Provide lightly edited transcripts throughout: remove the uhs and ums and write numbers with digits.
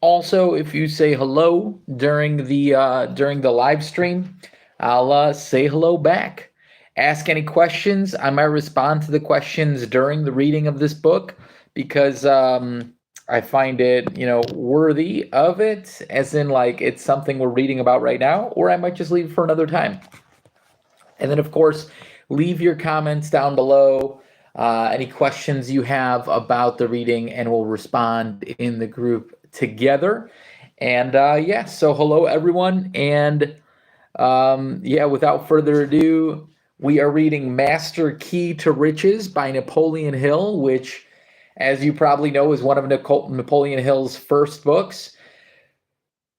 Also, if you say hello during the live stream, I'll say hello back. Ask any questions. I might respond to the questions during the reading of this book because I find it, worthy of it, as in like it's something we're reading about right now, or I might just leave it for another time. And then, of course, leave your comments down below, any questions you have about the reading, and we'll respond in the group together. And yeah, so hello, everyone. And yeah, without further ado, we are reading Master Key to Riches by Napoleon Hill, which, as you probably know, is one of Napoleon Hill's first books.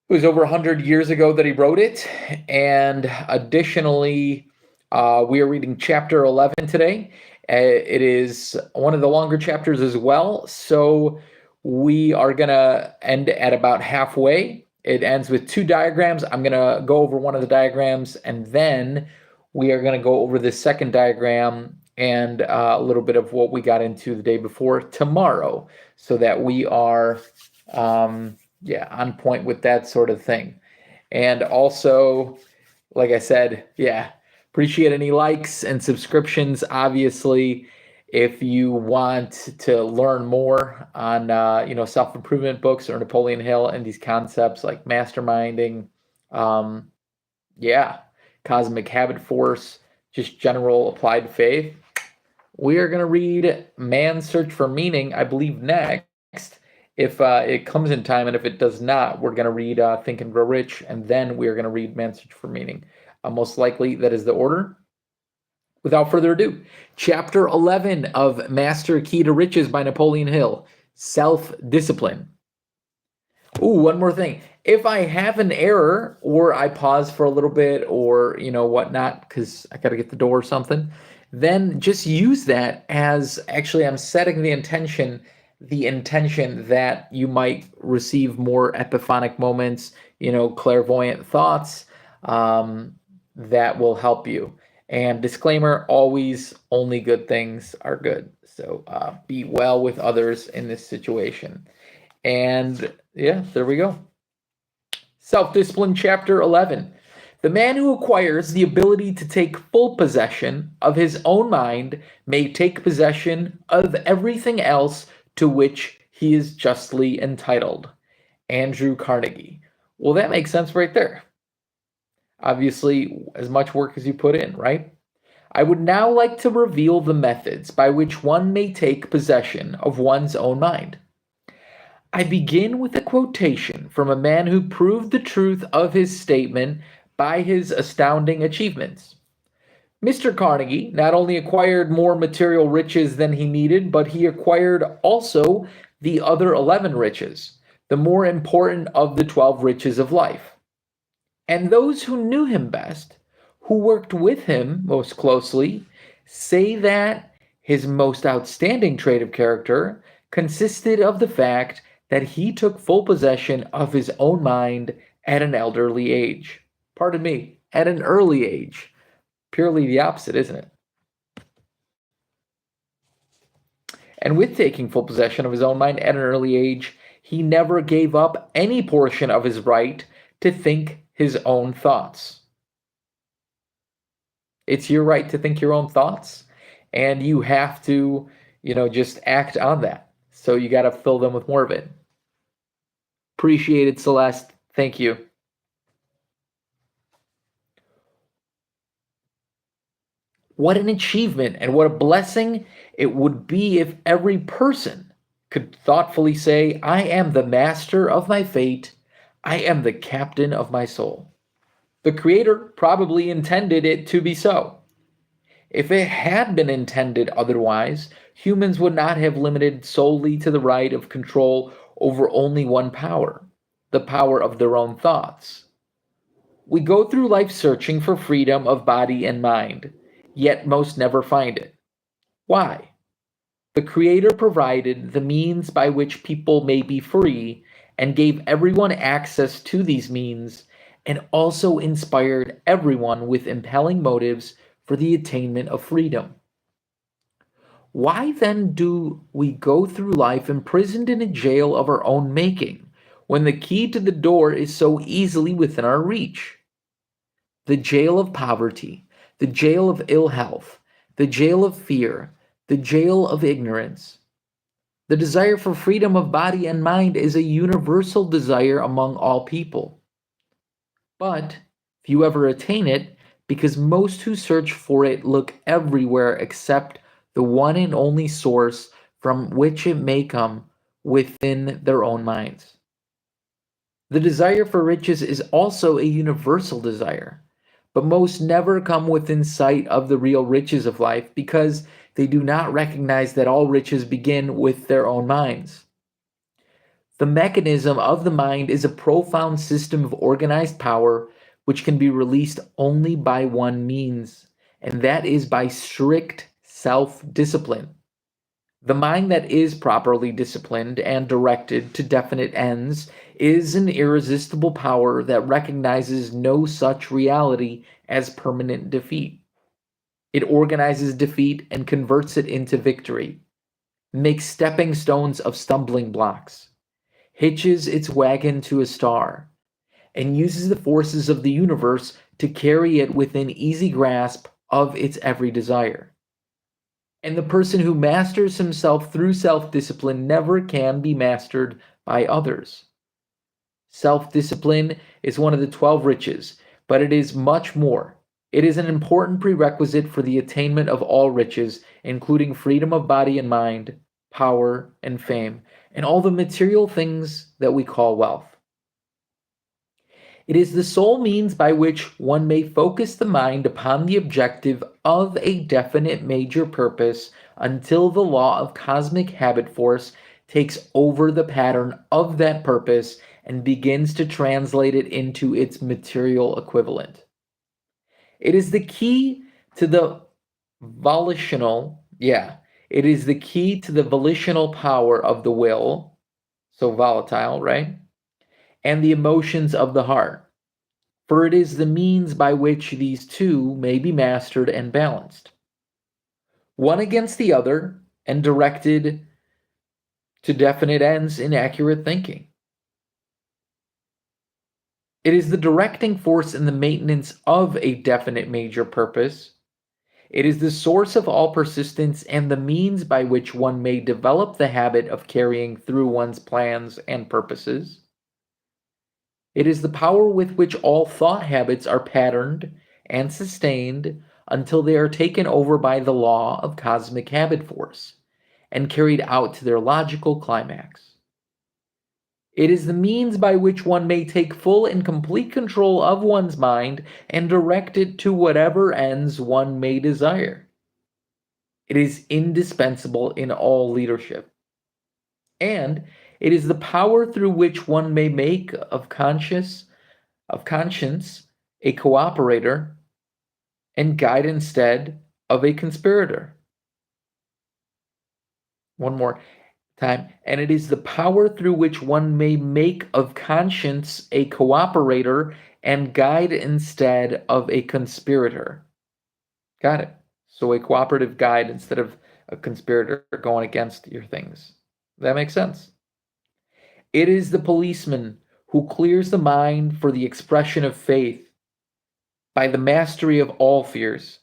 It was over 100 years ago that he wrote it. And additionally, we are reading chapter 11 today. It is one of the longer chapters as well. So we are going to end at about halfway. It ends with 2 diagrams. I'm going to go over one of the diagrams, and then we are going to go over the second diagram and a little bit of what we got into the day before tomorrow, so that we are on point with that sort of thing. And also, like I said, appreciate any likes and subscriptions. Obviously, if you want to learn more on self-improvement books or Napoleon Hill and these concepts like masterminding, cosmic habit force, just general applied faith, we are going to read Man's Search for Meaning, I believe, next. If it comes in time, and if it does not, we're going to read Think and Grow Rich, and then we are going to read Man's Search for Meaning. Most likely, that is the order. Without further ado, Chapter 11 of Master Key to Riches by Napoleon Hill, Self-Discipline. Ooh, one more thing. If I have an error, or I pause for a little bit, or, whatnot, because I got to get the door or something, then just use that as, actually, I'm setting the intention that you might receive more epiphanic moments, clairvoyant thoughts, that will help you. And disclaimer, always only good things are good. So be well with others in this situation. And yeah, there we go. Self-Discipline, Chapter 11. The man who acquires the ability to take full possession of his own mind may take possession of everything else to which he is justly entitled. Andrew Carnegie. Well, that makes sense right there. Obviously, as much work as you put in, right? I would now like to reveal the methods by which one may take possession of one's own mind. I begin with a quotation from a man who proved the truth of his statement by his astounding achievements. Mr. Carnegie not only acquired more material riches than he needed, but he acquired also the other 11 riches, the more important of the 12 riches of life. And those who knew him best, who worked with him most closely, say that his most outstanding trait of character consisted of the fact that he took full possession of his own mind at an elderly age. Pardon me, at an early age. Purely the opposite, isn't it? And with taking full possession of his own mind at an early age, he never gave up any portion of his right to think his own thoughts. It's your right to think your own thoughts, and you have to, just act on that. So you got to fill them with more of it. Appreciate it, Celeste. Thank you. What an achievement and what a blessing it would be if every person could thoughtfully say, I am the master of my fate. I am the captain of my soul. The Creator probably intended it to be so. If it had been intended otherwise, humans would not have limited solely to the right of control over only one power, the power of their own thoughts. We go through life searching for freedom of body and mind, yet most never find it. Why? The Creator provided the means by which people may be free and gave everyone access to these means, and also inspired everyone with impelling motives for the attainment of freedom. Why then do we go through life imprisoned in a jail of our own making, when the key to the door is so easily within our reach? The jail of poverty, the jail of ill health, the jail of fear, the jail of ignorance. The desire for freedom of body and mind is a universal desire among all people. But few ever attain it because most who search for it look everywhere except the one and only source from which it may come, within their own minds. The desire for riches is also a universal desire, but most never come within sight of the real riches of life because they do not recognize that all riches begin with their own minds. The mechanism of the mind is a profound system of organized power which can be released only by one means, and that is by strict self discipline. The mind that is properly disciplined and directed to definite ends is an irresistible power that recognizes no such reality as permanent defeat. It organizes defeat and converts it into victory, makes stepping stones of stumbling blocks, hitches its wagon to a star, and uses the forces of the universe to carry it within easy grasp of its every desire. And the person who masters himself through self discipline never can be mastered by others. Self discipline is one of the 12 riches, but it is much more. It is an important prerequisite for the attainment of all riches, including freedom of body and mind, power and fame, and all the material things that we call wealth. It is the sole means by which one may focus the mind upon the objective of a definite major purpose until the law of cosmic habit force takes over the pattern of that purpose and begins to translate it into its material equivalent. It is the key to the it is the key to the volitional power of the will, so volatile, right? And the emotions of the heart, for it is the means by which these two may be mastered and balanced, one against the other, and directed to definite ends in accurate thinking. It is the directing force in the maintenance of a definite major purpose. It is the source of all persistence and the means by which one may develop the habit of carrying through one's plans and purposes. It is the power with which all thought habits are patterned and sustained until they are taken over by the law of cosmic habit force and carried out to their logical climax. It is the means by which one may take full and complete control of one's mind and direct it to whatever ends one may desire. It is indispensable in all leadership. And it is the power through which one may make of conscience a cooperator and guide instead of a conspirator. One more time. And it is the power through which one may make of conscience a cooperator and guide instead of a conspirator. Got it. So a cooperative guide instead of a conspirator going against your things. That makes sense. It is the policeman who clears the mind for the expression of faith by the mastery of all fears.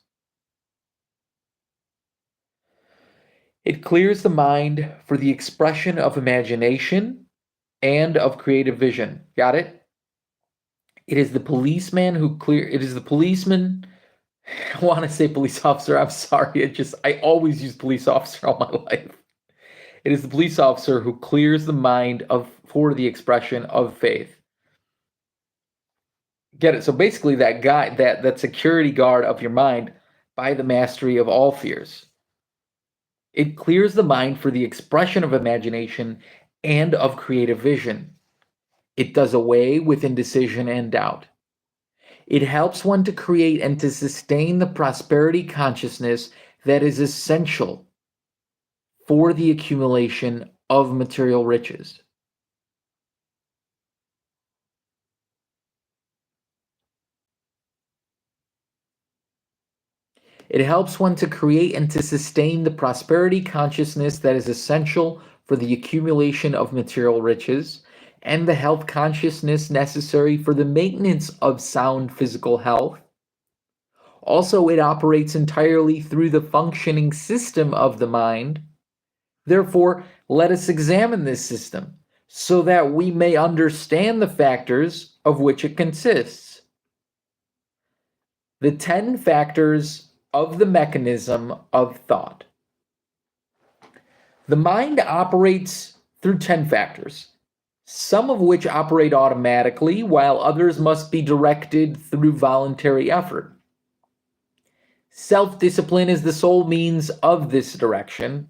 It clears the mind for the expression of imagination and of creative vision. Got it? It is the policeman it is the policeman. I want to say police officer. I'm sorry. I always use police officer all my life. It is the police officer who clears the mind for the expression of faith. Get it? So basically that guy, that security guard of your mind by the mastery of all fears. It clears the mind for the expression of imagination and of creative vision. It does away with indecision and doubt. It helps one to create and to sustain the prosperity consciousness that is essential for the accumulation of material riches. It helps one to create and to sustain the prosperity consciousness that is essential for the accumulation of material riches. and the health consciousness necessary for the maintenance of sound physical health. Also, it operates entirely through the functioning system of the mind. Therefore, let us examine this system so that we may understand the factors of which it consists. The 10 factors of the mechanism of thought. The mind operates through 10 factors, some of which operate automatically, while others must be directed through voluntary effort. Self-discipline is the sole means of this direction.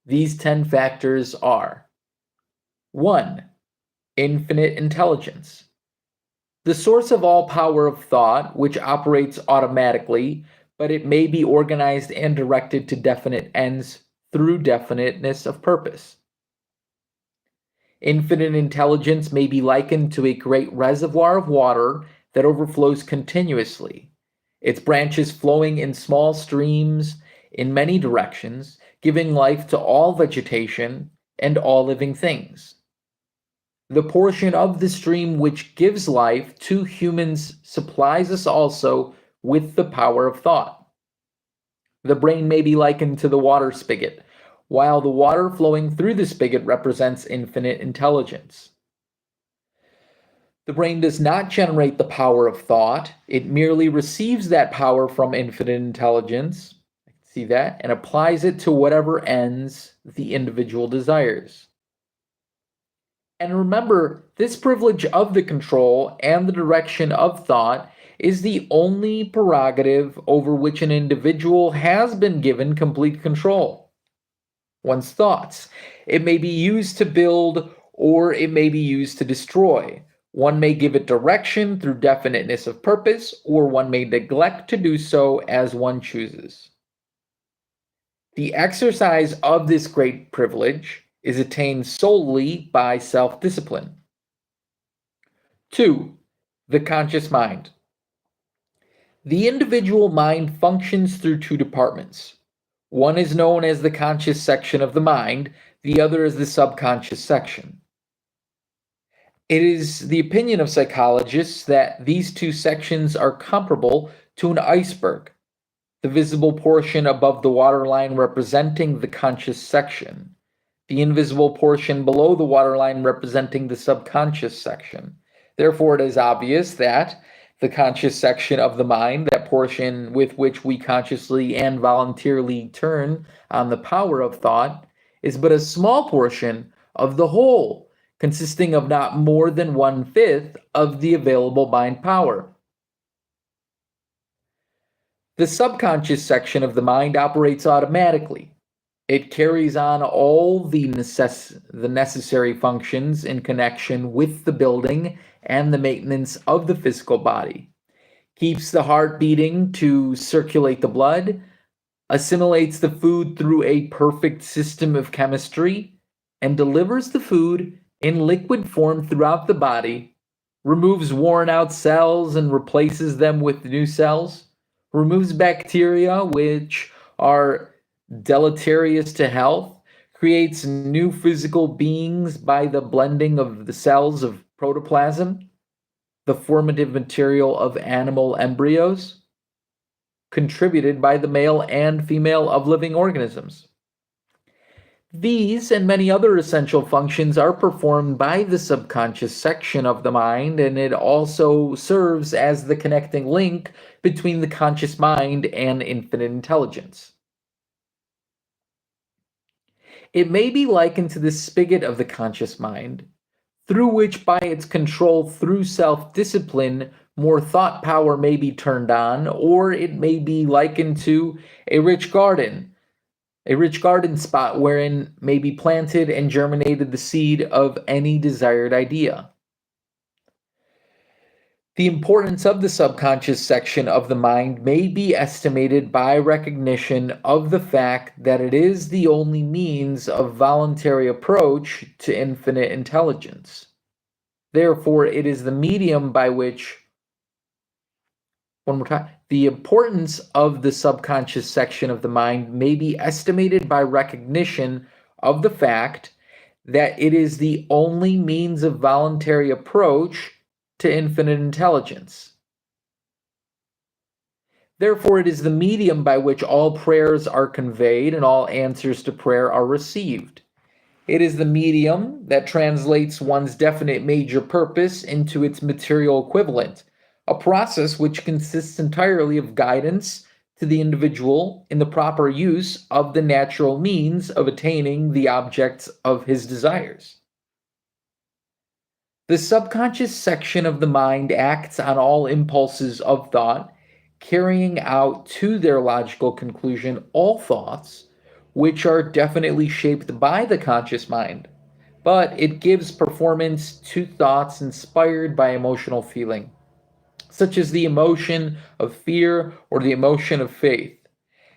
These 10 factors are: 1. Infinite intelligence. The source of all power of thought, which operates automatically, but it may be organized and directed to definite ends through definiteness of purpose. Infinite intelligence may be likened to a great reservoir of water that overflows continuously, its branches flowing in small streams in many directions, giving life to all vegetation and all living things. The portion of the stream which gives life to humans supplies us also with the power of thought. The brain may be likened to the water spigot, while the water flowing through the spigot represents infinite intelligence. The brain does not generate the power of thought, it merely receives that power from infinite intelligence, see that, and applies it to whatever ends the individual desires. And remember, this privilege of the control and the direction of thought is the only prerogative over which an individual has been given complete control. One's thoughts. It may be used to build or it may be used to destroy. One may give it direction through definiteness of purpose, or one may neglect to do so as one chooses. The exercise of this great privilege is attained solely by self-discipline. 2. The conscious mind. The individual mind functions through two departments. One is known as the conscious section of the mind, the other is the subconscious section. It is the opinion of psychologists that these two sections are comparable to an iceberg, the visible portion above the waterline representing the conscious section, the invisible portion below the waterline representing the subconscious section. Therefore, it is obvious that the conscious section of the mind, that portion with which we consciously and voluntarily turn on the power of thought, is but a small portion of the whole, consisting of not more than 1/5 of the available mind power. The subconscious section of the mind operates automatically. It carries on all the necessary functions in connection with the building and the maintenance of the physical body, keeps the heart beating to circulate the blood, assimilates the food through a perfect system of chemistry, and delivers the food in liquid form throughout the body, removes worn out cells and replaces them with new cells, removes bacteria which are deleterious to health, creates new physical beings by the blending of the cells of protoplasm, the formative material of animal embryos, contributed by the male and female of living organisms. These and many other essential functions are performed by the subconscious section of the mind, and it also serves as the connecting link between the conscious mind and infinite intelligence. It may be likened to the spigot of the conscious mind, through which by its control through self-discipline, more thought power may be turned on, or it may be likened to a rich garden spot wherein may be planted and germinated the seed of any desired idea. The importance of the subconscious section of the mind may be estimated by recognition of the fact that it is the only means of voluntary approach to infinite intelligence. Therefore, it is the medium by which, one more time, the importance of the subconscious section of the mind may be estimated by recognition of the fact that it is the only means of voluntary approach to infinite intelligence. Therefore, it is the medium by which all prayers are conveyed and all answers to prayer are received. It is the medium that translates one's definite major purpose into its material equivalent, a process which consists entirely of guidance to the individual in the proper use of the natural means of attaining the objects of his desires. The subconscious section of the mind acts on all impulses of thought, carrying out to their logical conclusion all thoughts which are definitely shaped by the conscious mind, but it gives performance to thoughts inspired by emotional feeling, such as the emotion of fear or the emotion of faith.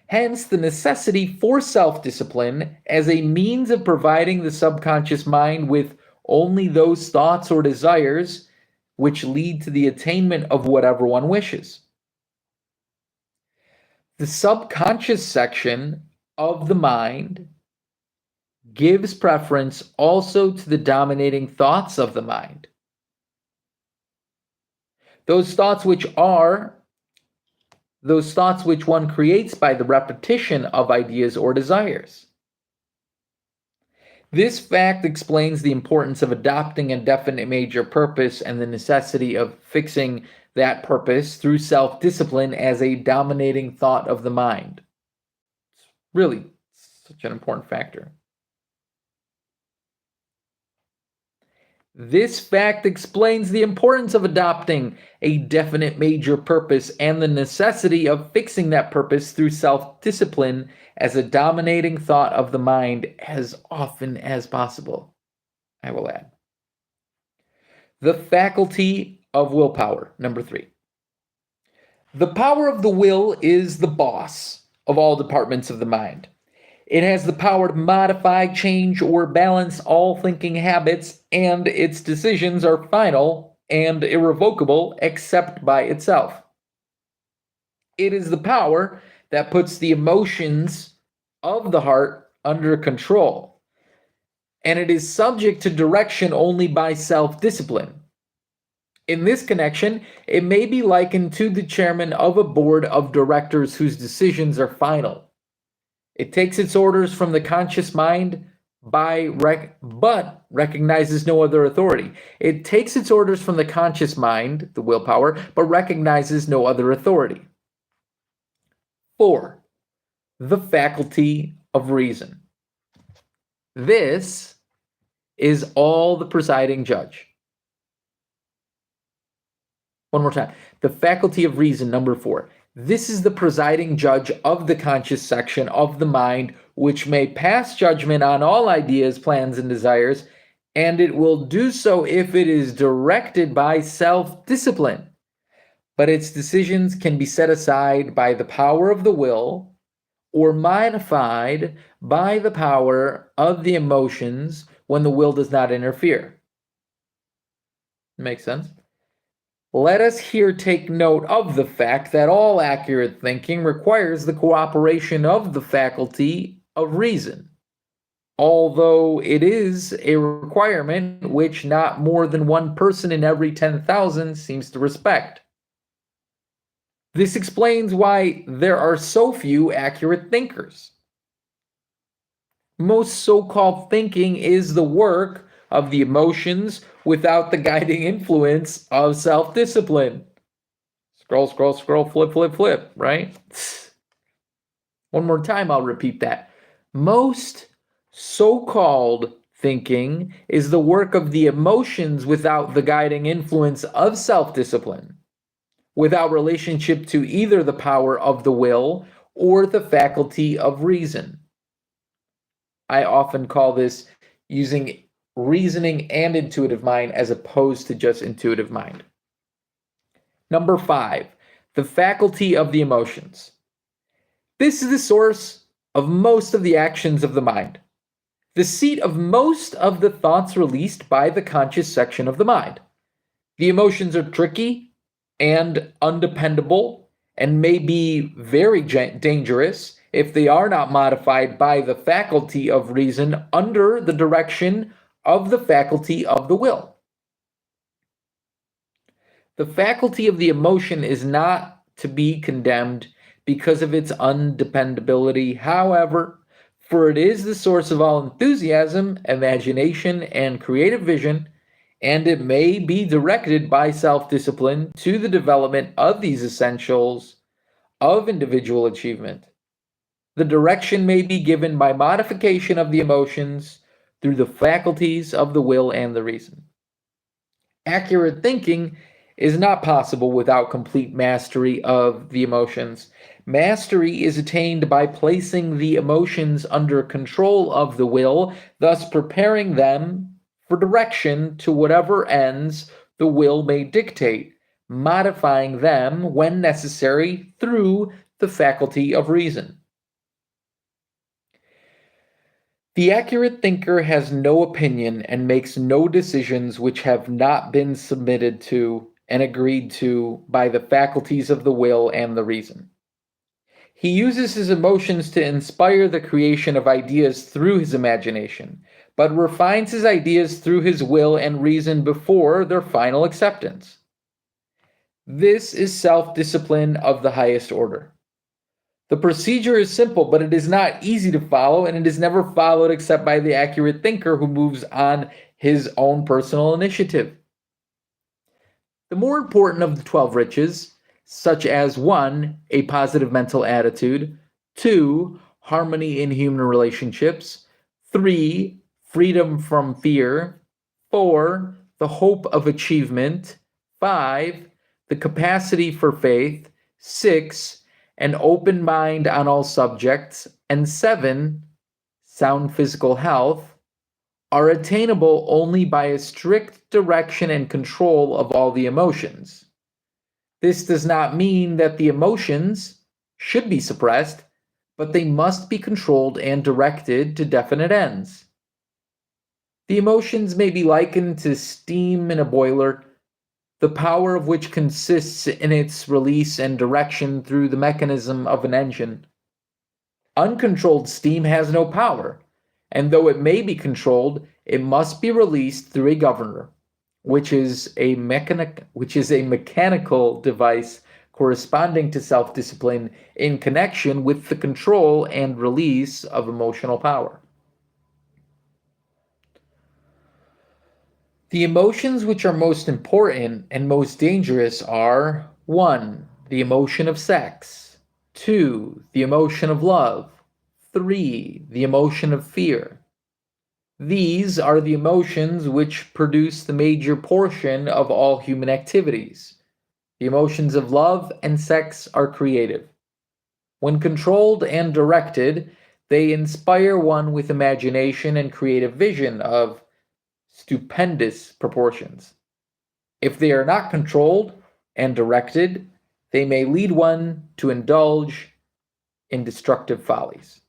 Hence, the necessity for self discipline as a means of providing the subconscious mind with only those thoughts or desires which lead to the attainment of whatever one wishes. The subconscious section of the mind gives preference also to the dominating thoughts of the mind. Those thoughts which one creates by the repetition of ideas or desires. This fact explains the importance of adopting a definite major purpose and the necessity of fixing that purpose through self-discipline as a dominating thought of the mind. It's really such an important factor. This fact explains the importance of adopting a definite major purpose and the necessity of fixing that purpose through self-discipline as a dominating thought of the mind as often as possible, I will add. The faculty of willpower, number 3. The power of the will is the boss of all departments of the mind. It has the power to modify, change, or balance all thinking habits, and its decisions are final and irrevocable except by itself. It is the power that puts the emotions of the heart under control, and it is subject to direction only by self-discipline. In this connection, it may be likened to the chairman of a board of directors whose decisions are final. It takes its orders from the conscious mind but recognizes no other authority. It takes its orders from the conscious mind, the willpower, but recognizes no other authority. 4. The faculty of reason. This is all the presiding judge. One more time. The faculty of reason, number 4. This is the presiding judge of the conscious section of the mind, which may pass judgment on all ideas, plans, and desires, and it will do so if it is directed by self-discipline. But its decisions can be set aside by the power of the will or modified by the power of the emotions when the will does not interfere. Makes sense? Let us here take note of the fact that all accurate thinking requires the cooperation of the faculty of reason, although it is a requirement which not more than one person in every 10,000 seems to respect. This explains why there are so few accurate thinkers. Most so-called thinking is the work of the emotions without the guiding influence of self-discipline. Scroll, scroll, scroll, flip, flip, flip, right? One more time, I'll repeat that. Most so-called thinking is the work of the emotions without the guiding influence of self-discipline, without relationship to either the power of the will or the faculty of reason. I often call this using reasoning and intuitive mind as opposed to just intuitive mind. Number 5, the faculty of the emotions. This is the source of most of the actions of the mind, the seat of most of the thoughts released by the conscious section of the mind. The emotions are tricky and undependable and may be very dangerous if they are not modified by the faculty of reason under the direction of the faculty of the will. The faculty of the emotion is not to be condemned because of its undependability, however, for it is the source of all enthusiasm, imagination, and creative vision, and it may be directed by self discipline to the development of these essentials of individual achievement. The direction may be given by modification of the emotions through the faculties of the will and the reason. Accurate thinking is not possible without complete mastery of the emotions. Mastery is attained by placing the emotions under control of the will, thus preparing them for direction to whatever ends the will may dictate, modifying them when necessary through the faculty of reason. The accurate thinker has no opinion and makes no decisions which have not been submitted to and agreed to by the faculties of the will and the reason. He uses his emotions to inspire the creation of ideas through his imagination, but refines his ideas through his will and reason before their final acceptance. This is self-discipline of the highest order. The procedure is simple, but it is not easy to follow, and it is never followed except by the accurate thinker who moves on his own personal initiative. The more important of the 12 riches, such as 1. A positive mental attitude, 2. Harmony in human relationships, 3. Freedom from fear, 4. The hope of achievement, 5. The capacity for faith, 6. An open mind on all subjects, and 7. Sound physical health, are attainable only by a strict direction and control of all the emotions. This does not mean that the emotions should be suppressed, but they must be controlled and directed to definite ends. The emotions may be likened to steam in a boiler, the power of which consists in its release and direction through the mechanism of an engine. Uncontrolled steam has no power, and though it may be controlled, it must be released through a governor, which is a mechanical device corresponding to self-discipline in connection with the control and release of emotional power. The emotions which are most important and most dangerous are 1. The emotion of sex, 2. The emotion of love, 3. The emotion of fear. These are the emotions which produce the major portion of all human activities. The emotions of love and sex are creative. When controlled and directed, they inspire one with imagination and creative vision of stupendous proportions. If they are not controlled and directed, they may lead one to indulge in destructive follies.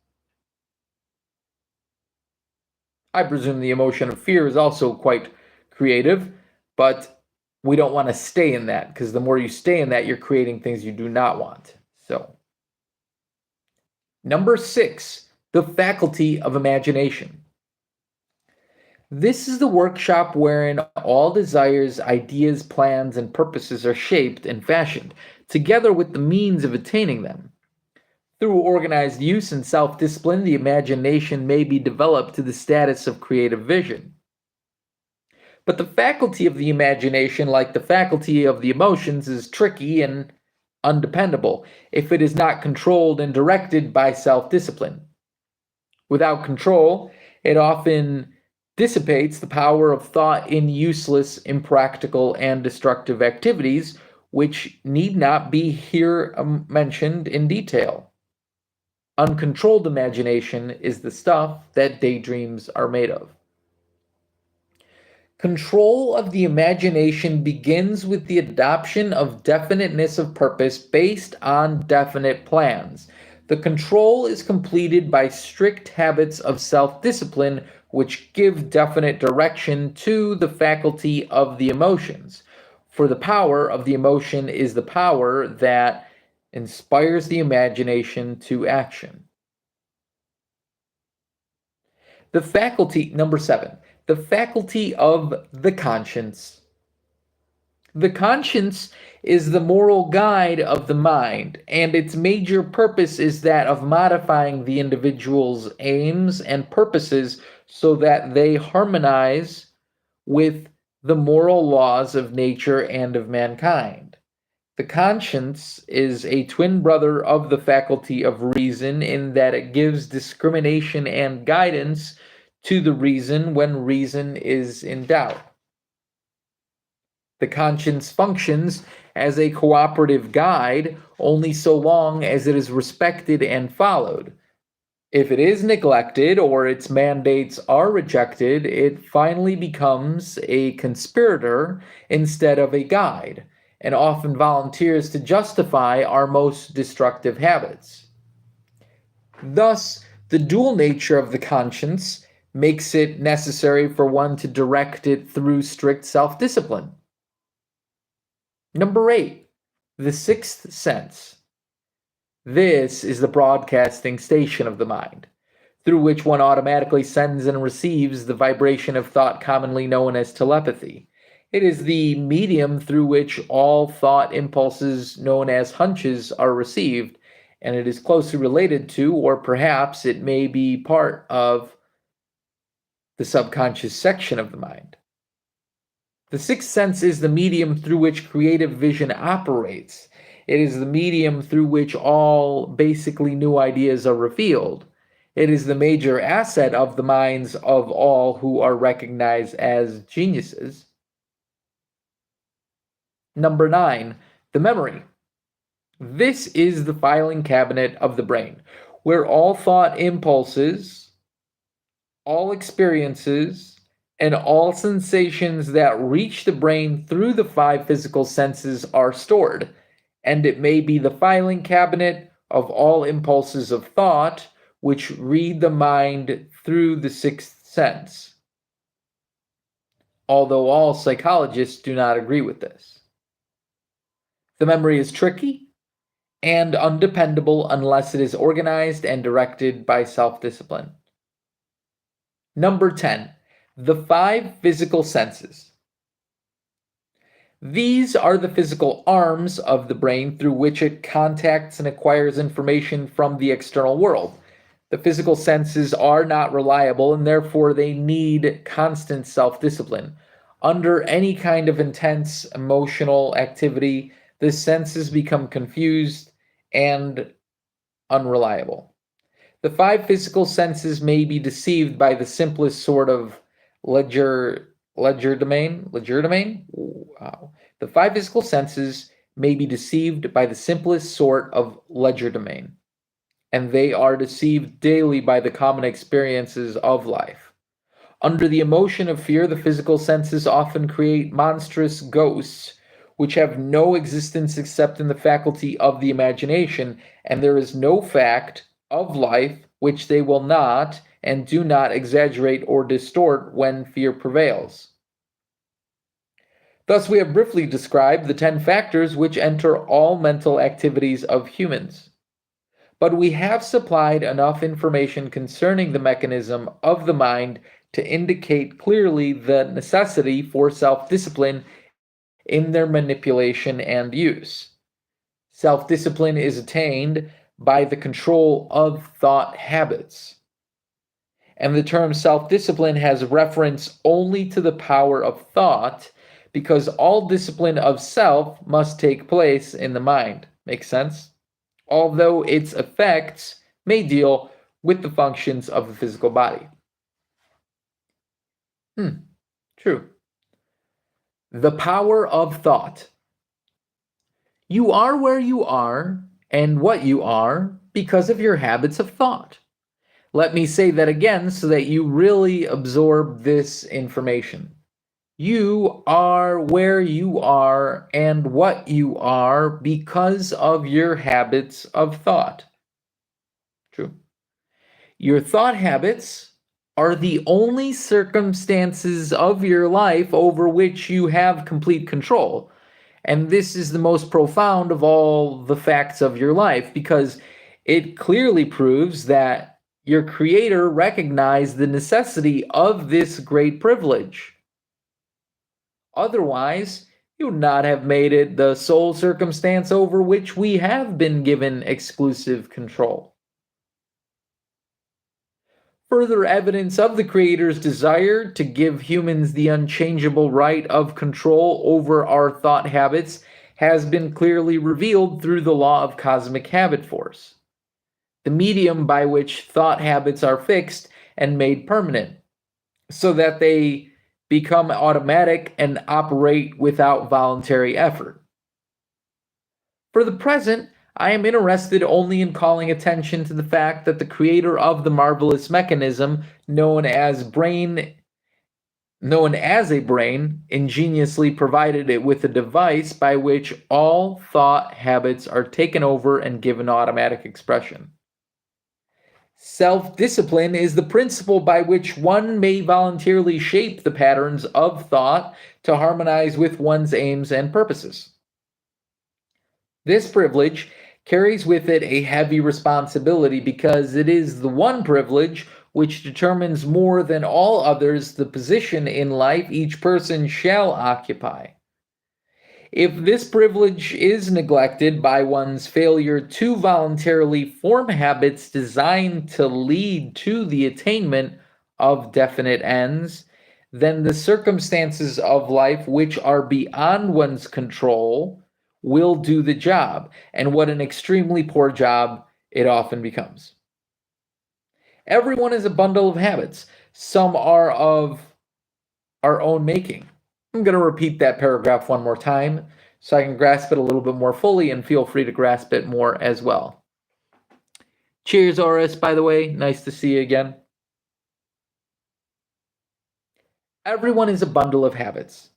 I presume the emotion of fear is also quite creative, but we don't want to stay in that, because the more you stay in that, you're creating things you do not want. So, number 6, the faculty of imagination. This is the workshop wherein all desires, ideas, plans, and purposes are shaped and fashioned, together with the means of attaining them. Through organized use and self-discipline, the imagination may be developed to the status of creative vision. But the faculty of the imagination, like the faculty of the emotions, is tricky and undependable if it is not controlled and directed by self-discipline. Without control, it often dissipates the power of thought in useless, impractical, and destructive activities, which need not be here mentioned in detail. Uncontrolled imagination is the stuff that daydreams are made of. Control of the imagination begins with the adoption of definiteness of purpose based on definite plans. The control is completed by strict habits of self-discipline, which give definite direction to the faculty of the emotions. For the power of the emotion is the power that inspires the imagination to action. The faculty, number 7, the faculty of the conscience. The conscience is the moral guide of the mind, and its major purpose is that of modifying the individual's aims and purposes so that they harmonize with the moral laws of nature and of mankind. The conscience is a twin brother of the faculty of reason in that it gives discrimination and guidance to the reason when reason is in doubt. The conscience functions as a cooperative guide only so long as it is respected and followed. If it is neglected or its mandates are rejected, it finally becomes a conspirator instead of a guide, and often volunteers to justify our most destructive habits. Thus, the dual nature of the conscience makes it necessary for one to direct it through strict self-discipline. Number 8, the sixth sense. This is the broadcasting station of the mind, through which one automatically sends and receives the vibration of thought commonly known as telepathy. It is the medium through which all thought impulses known as hunches are received, and it is closely related to, or perhaps it may be part of, the subconscious section of the mind. The sixth sense is the medium through which creative vision operates. It is the medium through which all basically new ideas are revealed. It is the major asset of the minds of all who are recognized as geniuses. Number 9, the memory. This is the filing cabinet of the brain, where all thought impulses, all experiences, and all sensations that reach the brain through the 5 physical senses are stored, and it may be the filing cabinet of all impulses of thought which read the mind through the sixth sense. Although all psychologists do not agree with this. The memory is tricky and undependable unless it is organized and directed by self-discipline. Number 10. The 5 physical senses. These are the physical arms of the brain through which it contacts and acquires information from the external world. The physical senses are not reliable and therefore they need constant self-discipline. Under any kind of intense emotional activity, the senses become confused and unreliable. The 5 physical senses may be deceived by the simplest sort of legerdemain. Wow. The 5 physical senses may be deceived by the simplest sort of legerdemain, and they are deceived daily by the common experiences of life. Under the emotion of fear, the physical senses often create monstrous ghosts, which have no existence except in the faculty of the imagination, and there is no fact of life which they will not and do not exaggerate or distort when fear prevails. Thus, we have briefly described the 10 factors which enter all mental activities of humans. But we have supplied enough information concerning the mechanism of the mind to indicate clearly the necessity for self-discipline in their manipulation and use. Self-discipline is attained by the control of thought habits. And the term self-discipline has reference only to the power of thought, because all discipline of self must take place in the mind. Makes sense? Although its effects may deal with the functions of the physical body. True. The power of thought. You are where you are and what you are because of your habits of thought. Let me say that again so that you really absorb this information. You are where you are and what you are because of your habits of thought. True. Your thought habits are the only circumstances of your life over which you have complete control. And this is the most profound of all the facts of your life because it clearly proves that your creator recognized the necessity of this great privilege. Otherwise, you would not have made it the sole circumstance over which we have been given exclusive control. Further evidence of the Creator's desire to give humans the unchangeable right of control over our thought habits has been clearly revealed through the law of cosmic habit force, the medium by which thought habits are fixed and made permanent, so that they become automatic and operate without voluntary effort. For the present, I am interested only in calling attention to the fact that the creator of the marvelous mechanism known as a brain ingeniously provided it with a device by which all thought habits are taken over and given automatic expression. Self-discipline is the principle by which one may voluntarily shape the patterns of thought to harmonize with one's aims and purposes. This privilege carries with it a heavy responsibility because it is the one privilege which determines more than all others the position in life each person shall occupy. If this privilege is neglected by one's failure to voluntarily form habits designed to lead to the attainment of definite ends, then the circumstances of life which are beyond one's control will do the job, and what an extremely poor job it often becomes. Everyone is a bundle of habits. Some are of our own making. I'm going to repeat that paragraph one more time so I can grasp it a little bit more fully, and feel free to grasp it more as well. Cheers, Oris, by the way. Nice to see you again. Everyone is a bundle of habits.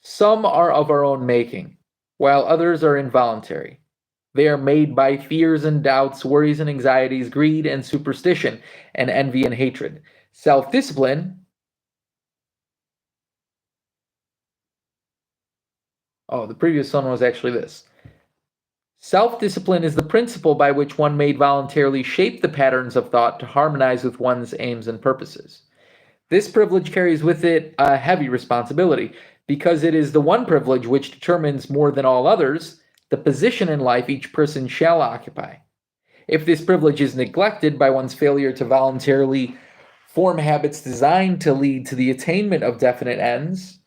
Some are of our own making, while others are involuntary. They are made by fears and doubts, worries and anxieties, greed and superstition, and envy and hatred. Self-discipline, the previous one was actually this. Self-discipline is the principle by which one may voluntarily shape the patterns of thought to harmonize with one's aims and purposes. This privilege carries with it a heavy responsibility, because it is the one privilege which determines more than all others the position in life each person shall occupy. If this privilege is neglected by one's failure to voluntarily form habits designed to lead to the attainment of definite ends,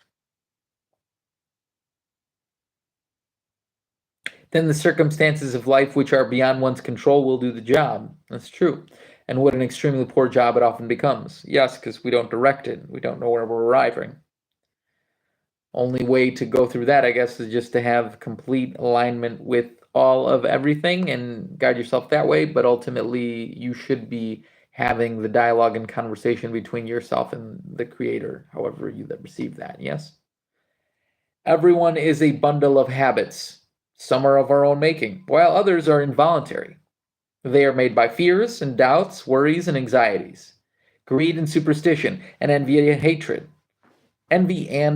then the circumstances of life which are beyond one's control will do the job. That's true. And what an extremely poor job it often becomes. Yes, because we don't direct it. We don't know where we're arriving. Only way to go through that, I guess, is just to have complete alignment with all of everything and guide yourself that way. But ultimately, you should be having the dialogue and conversation between yourself and the creator, however you receive that, yes? Everyone is a bundle of habits. Some are of our own making, while others are involuntary. They are made by fears and doubts, worries and anxieties, greed and superstition, and envy and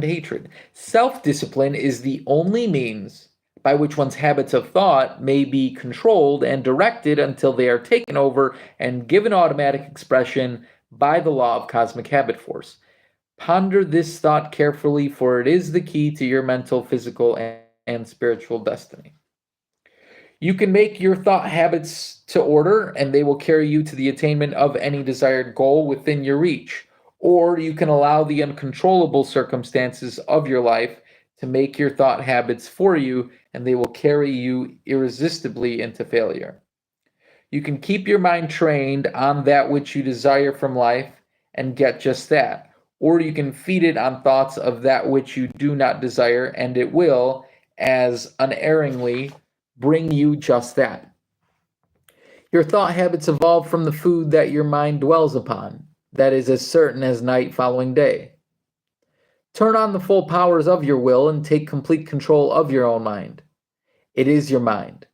hatred. Self-discipline is the only means by which one's habits of thought may be controlled and directed until they are taken over and given automatic expression by the law of cosmic habit force. Ponder this thought carefully, for it is the key to your mental, physical, and spiritual destiny. You can make your thought habits to order, and they will carry you to the attainment of any desired goal within your reach. Or you can allow the uncontrollable circumstances of your life to make your thought habits for you, and they will carry you irresistibly into failure. You can keep your mind trained on that which you desire from life and get just that. Or you can feed it on thoughts of that which you do not desire, and it will, as unerringly, bring you just that. Your thought habits evolve from the food that your mind dwells upon. That is as certain as night following day. Turn on the full powers of your will and take complete control of your own mind. It is your mind.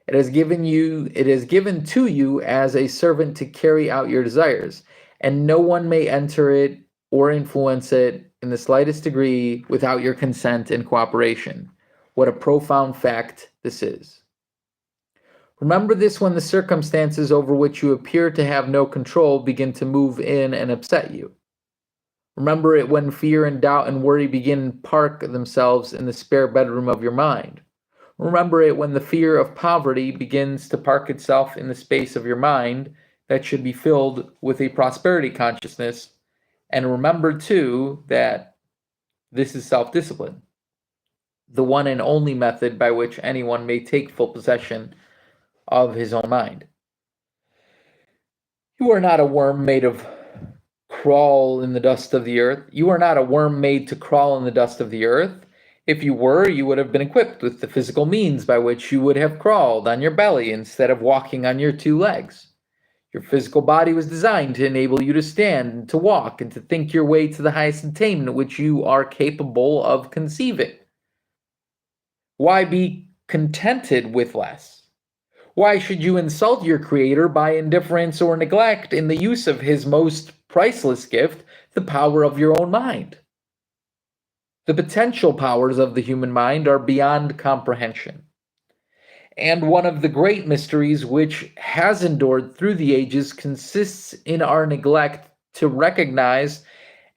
It is given to you as a servant to carry out your desires, and no one may enter it or influence it in the slightest degree without your consent and cooperation. What a profound fact this is. Remember this when the circumstances over which you appear to have no control begin to move in and upset you. Remember it when fear and doubt and worry begin to park themselves in the spare bedroom of your mind. Remember it when the fear of poverty begins to park itself in the space of your mind that should be filled with a prosperity consciousness. And remember, too, that this is self discipline, the one and only method by which anyone may take full possession of his own mind. You are not a worm made of crawl in the dust of the earth. You are not a worm made to crawl in the dust of the earth. If you were, you would have been equipped with the physical means by which you would have crawled on your belly instead of walking on your two legs. Your physical body was designed to enable you to stand, and to walk, and to think your way to the highest attainment which you are capable of conceiving. Why be contented with less? Why should you insult your Creator by indifference or neglect in the use of His most priceless gift, the power of your own mind? The potential powers of the human mind are beyond comprehension. And one of the great mysteries which has endured through the ages consists in our neglect to recognize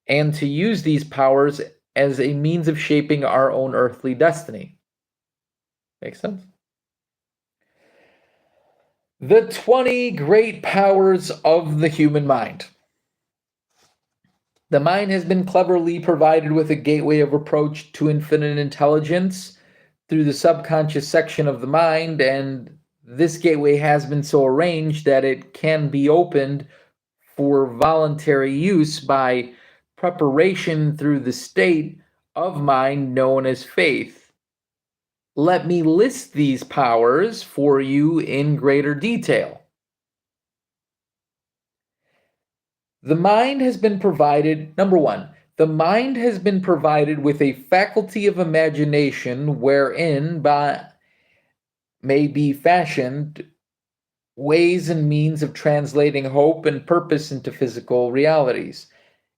and to use these powers as a means of shaping our own earthly destiny. Make sense? The 20 great powers of the human mind. The mind has been cleverly provided with a gateway of approach to infinite intelligence through the subconscious section of the mind, and this gateway has been so arranged that it can be opened for voluntary use by preparation through the state of mind known as faith. Let me list these powers for you in greater detail. The mind has been provided, number one, the mind has been provided with a faculty of imagination wherein may be fashioned ways and means of translating hope and purpose into physical realities.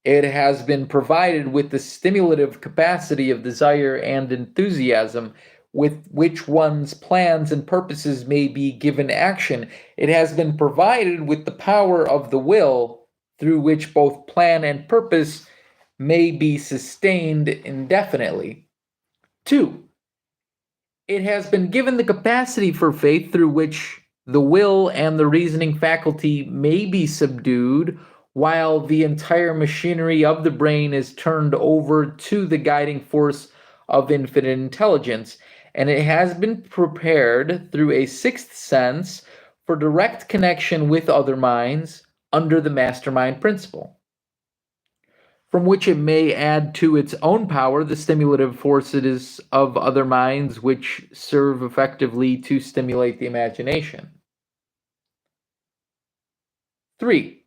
It has been provided with the stimulative capacity of desire and enthusiasm with which one's plans and purposes may be given action. It has been provided with the power of the will through which both plan and purpose may be sustained indefinitely. 2. It has been given the capacity for faith through which the will and the reasoning faculty may be subdued while the entire machinery of the brain is turned over to the guiding force of infinite intelligence. And it has been prepared through a sixth sense for direct connection with other minds under the mastermind principle, from which it may add to its own power the stimulative forces of other minds which serve effectively to stimulate the imagination. 3.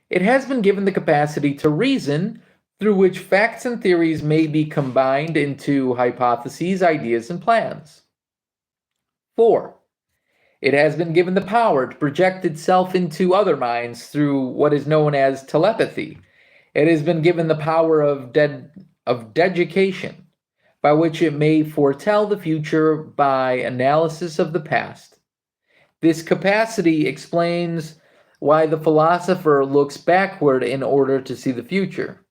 It has been given the capacity to reason, through which facts and theories may be combined into hypotheses, ideas, and plans. 4. It has been given the power to project itself into other minds through what is known as telepathy. It has been given the power of deduction, by which it may foretell the future by analysis of the past. This capacity explains why the philosopher looks backward in order to see the future.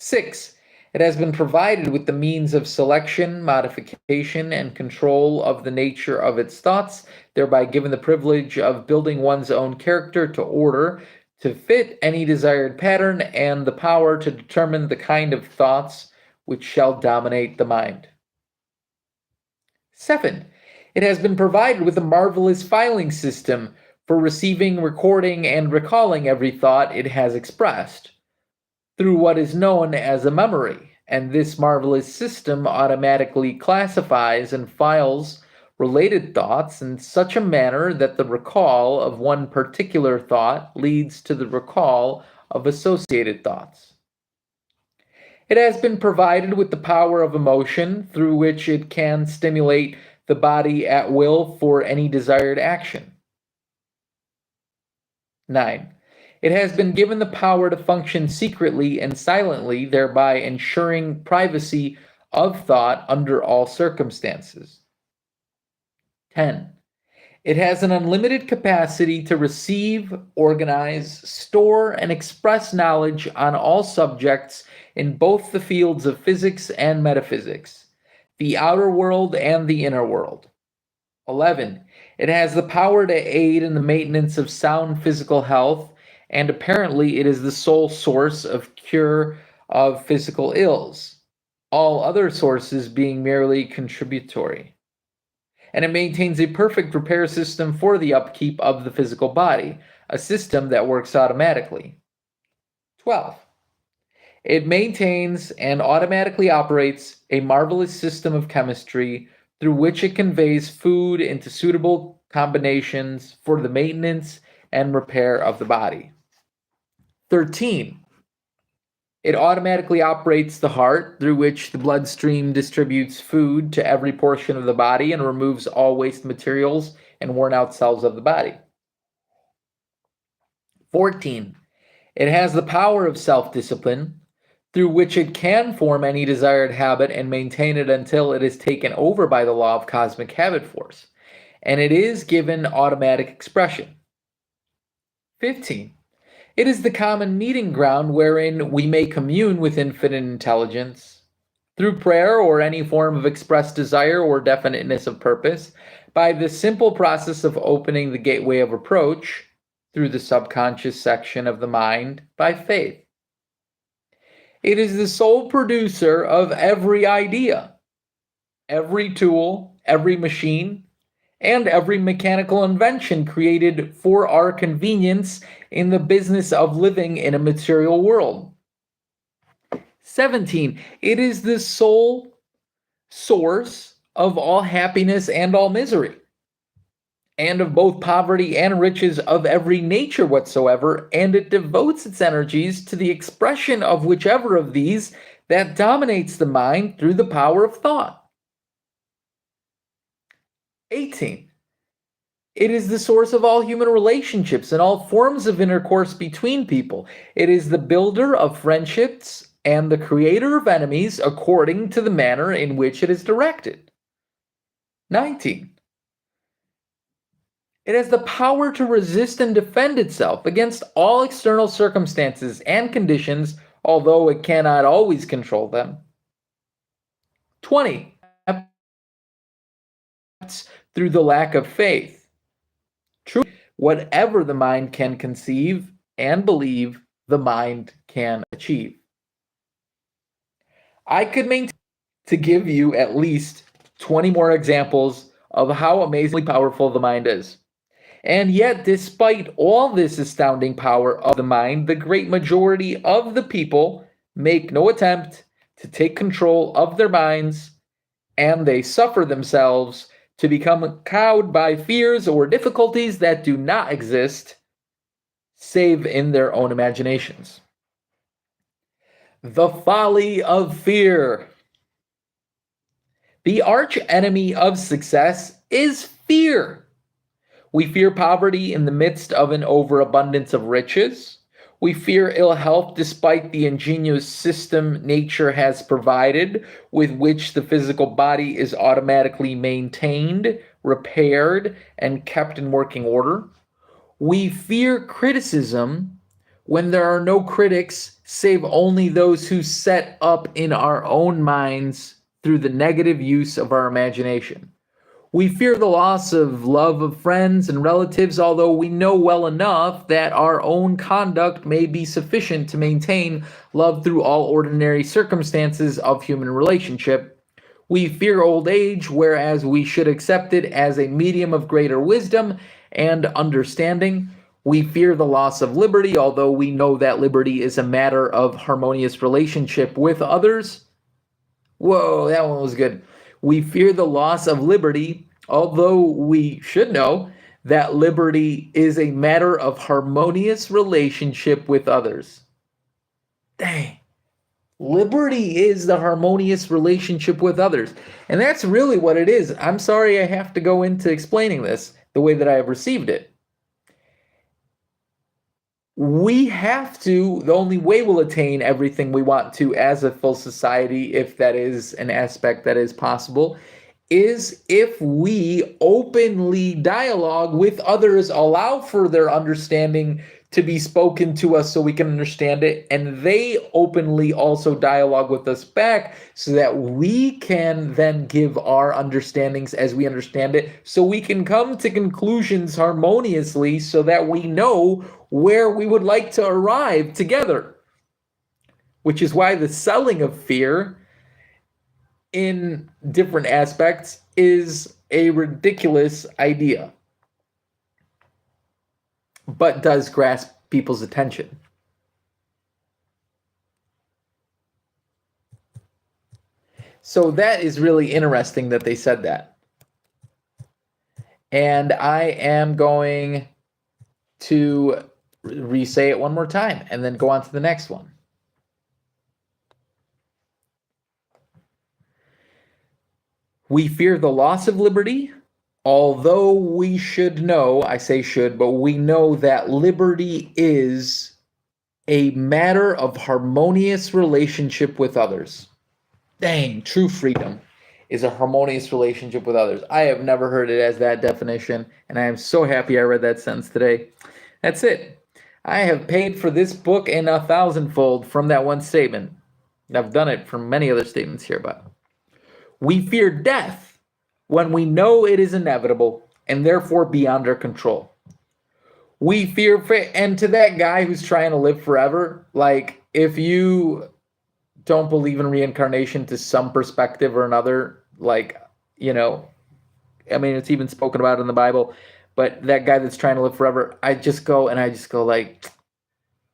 6. It has been provided with the means of selection, modification, and control of the nature of its thoughts, thereby given the privilege of building one's own character to order, to fit any desired pattern, and the power to determine the kind of thoughts which shall dominate the mind. 7. It has been provided with a marvelous filing system for receiving, recording, and recalling every thought it has expressed through what is known as a memory, and this marvelous system automatically classifies and files related thoughts in such a manner that the recall of one particular thought leads to the recall of associated thoughts. It has been provided with the power of emotion through which it can stimulate the body at will for any desired action. 9. It has been given the power to function secretly and silently, thereby ensuring privacy of thought under all circumstances. 10. It has an unlimited capacity to receive, organize, store, and express knowledge on all subjects in both the fields of physics and metaphysics, the outer world and the inner world. 11. It has the power to aid in the maintenance of sound physical health, and apparently it is the sole source of cure of physical ills, all other sources being merely contributory. And it maintains a perfect repair system for the upkeep of the physical body, a system that works automatically. 12. It maintains and automatically operates a marvelous system of chemistry through which it conveys food into suitable combinations for the maintenance and repair of the body. 13. It automatically operates the heart, through which the bloodstream distributes food to every portion of the body and removes all waste materials and worn out cells of the body. 14. It has the power of self-discipline, through which it can form any desired habit and maintain it until it is taken over by the law of cosmic habit force, and it is given automatic expression. 15. It is the common meeting ground wherein we may commune with infinite intelligence, through prayer or any form of expressed desire or definiteness of purpose, by the simple process of opening the gateway of approach, through the subconscious section of the mind, by faith. It is the sole producer of every idea, every tool, every machine, and every mechanical invention created for our convenience in the business of living in a material world. 17. It is the sole source of all happiness and all misery, and of both poverty and riches of every nature whatsoever, and it devotes its energies to the expression of whichever of these that dominates the mind through the power of thought. 18. It is the source of all human relationships and all forms of intercourse between people. It is the builder of friendships and the creator of enemies according to the manner in which it is directed. 19. It has the power to resist and defend itself against all external circumstances and conditions, although it cannot always control them. 20. Through the lack of faith. True, whatever the mind can conceive and believe, the mind can achieve. I could maintain to give you at least 20 more examples of how amazingly powerful the mind is. And yet, despite all this astounding power of the mind, the great majority of the people make no attempt to take control of their minds, and they suffer themselves to become cowed by fears or difficulties that do not exist, save in their own imaginations. The folly of fear. The arch enemy of success is fear. We fear poverty in the midst of an overabundance of riches. We fear ill health despite the ingenious system nature has provided, with which the physical body is automatically maintained, repaired, and kept in working order. We fear criticism when there are no critics save only those who set up in our own minds through the negative use of our imagination. We fear the loss of love of friends and relatives, although we know well enough that our own conduct may be sufficient to maintain love through all ordinary circumstances of human relationship. We fear old age, whereas we should accept it as a medium of greater wisdom and understanding. We fear the loss of liberty, although we know that liberty is a matter of harmonious relationship with others. Whoa, that one was good. We fear the loss of liberty, although we should know that liberty is a matter of harmonious relationship with others. Dang. Liberty is the harmonious relationship with others. And that's really what it is. I'm sorry I have to go into explaining this the way that I have received it. We have to, the only way we'll attain everything we want to as a full society, if that is an aspect that is possible, is if we openly dialogue with others, allow for their understanding to be spoken to us so we can understand it, and they openly also dialogue with us back so that we can then give our understandings as we understand it, so we can come to conclusions harmoniously so that we know where we would like to arrive together. Which is why the selling of fear in different aspects is a ridiculous idea, but does grasp people's attention. So that is really interesting that they said that. And I am going to re-say it one more time and then go on to the next one. We fear the loss of liberty, although we should know, I say should, but we know that liberty is a matter of harmonious relationship with others. Dang, true freedom is a harmonious relationship with others. I have never heard it as that definition, and I am so happy I read that sentence today. That's it. I have paid for this book in 1,000-fold from that one statement. I've done it from many other statements here, but we fear death when we know it is inevitable and therefore beyond our control. We fear, and to that guy who's trying to live forever, like, if you don't believe in reincarnation to some perspective or another, like, you know, I mean, it's even spoken about in the Bible, but that guy that's trying to live forever, I just go like,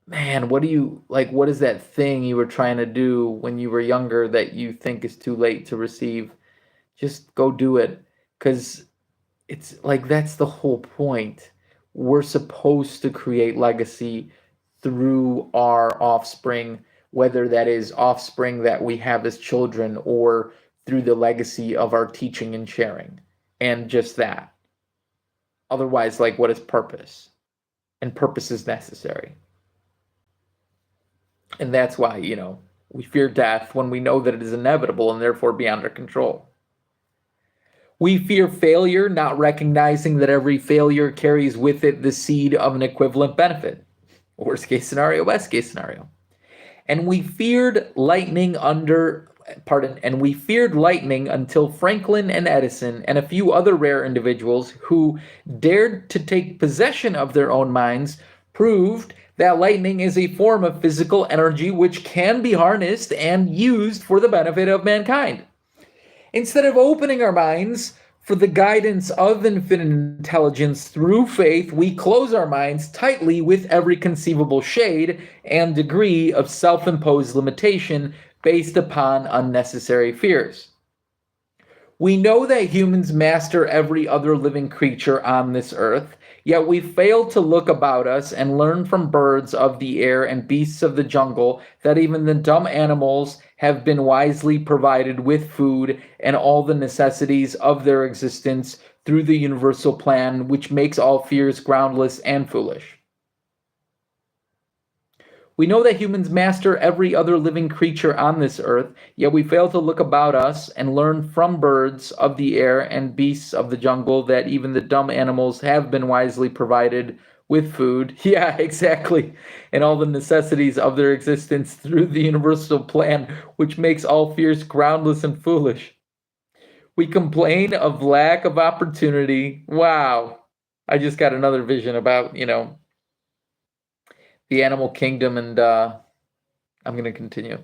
man, what is that thing you were trying to do when you were younger that you think is too late to receive? Just go do it. Because it's like, that's the whole point. We're supposed to create legacy through our offspring, whether that is offspring that we have as children or through the legacy of our teaching and sharing. And just that. Otherwise, like, what is purpose? And purpose is necessary. And that's why, we fear death when we know that it is inevitable and therefore beyond our control. We fear failure, not recognizing that every failure carries with it the seed of an equivalent benefit. Worst case scenario, best case scenario. And we feared lightning until Franklin and Edison and a few other rare individuals who dared to take possession of their own minds proved that lightning is a form of physical energy which can be harnessed and used for the benefit of mankind. Instead of opening our minds for the guidance of infinite intelligence through faith, we close our minds tightly with every conceivable shade and degree of self-imposed limitation based upon unnecessary fears. We know that humans master every other living creature on this earth, yet we fail to look about us and learn from birds of the air and beasts of the jungle that even the dumb animals have been wisely provided with food and all the necessities of their existence through the universal plan, which makes all fears groundless and foolish. We know that humans master every other living creature on this earth, yet we fail to look about us and learn from birds of the air and beasts of the jungle that even the dumb animals have been wisely provided with food. Yeah, exactly. And all the necessities of their existence through the universal plan, which makes all fears groundless and foolish. We complain of lack of opportunity. Wow. I just got another vision about, the animal kingdom, and I'm going to continue.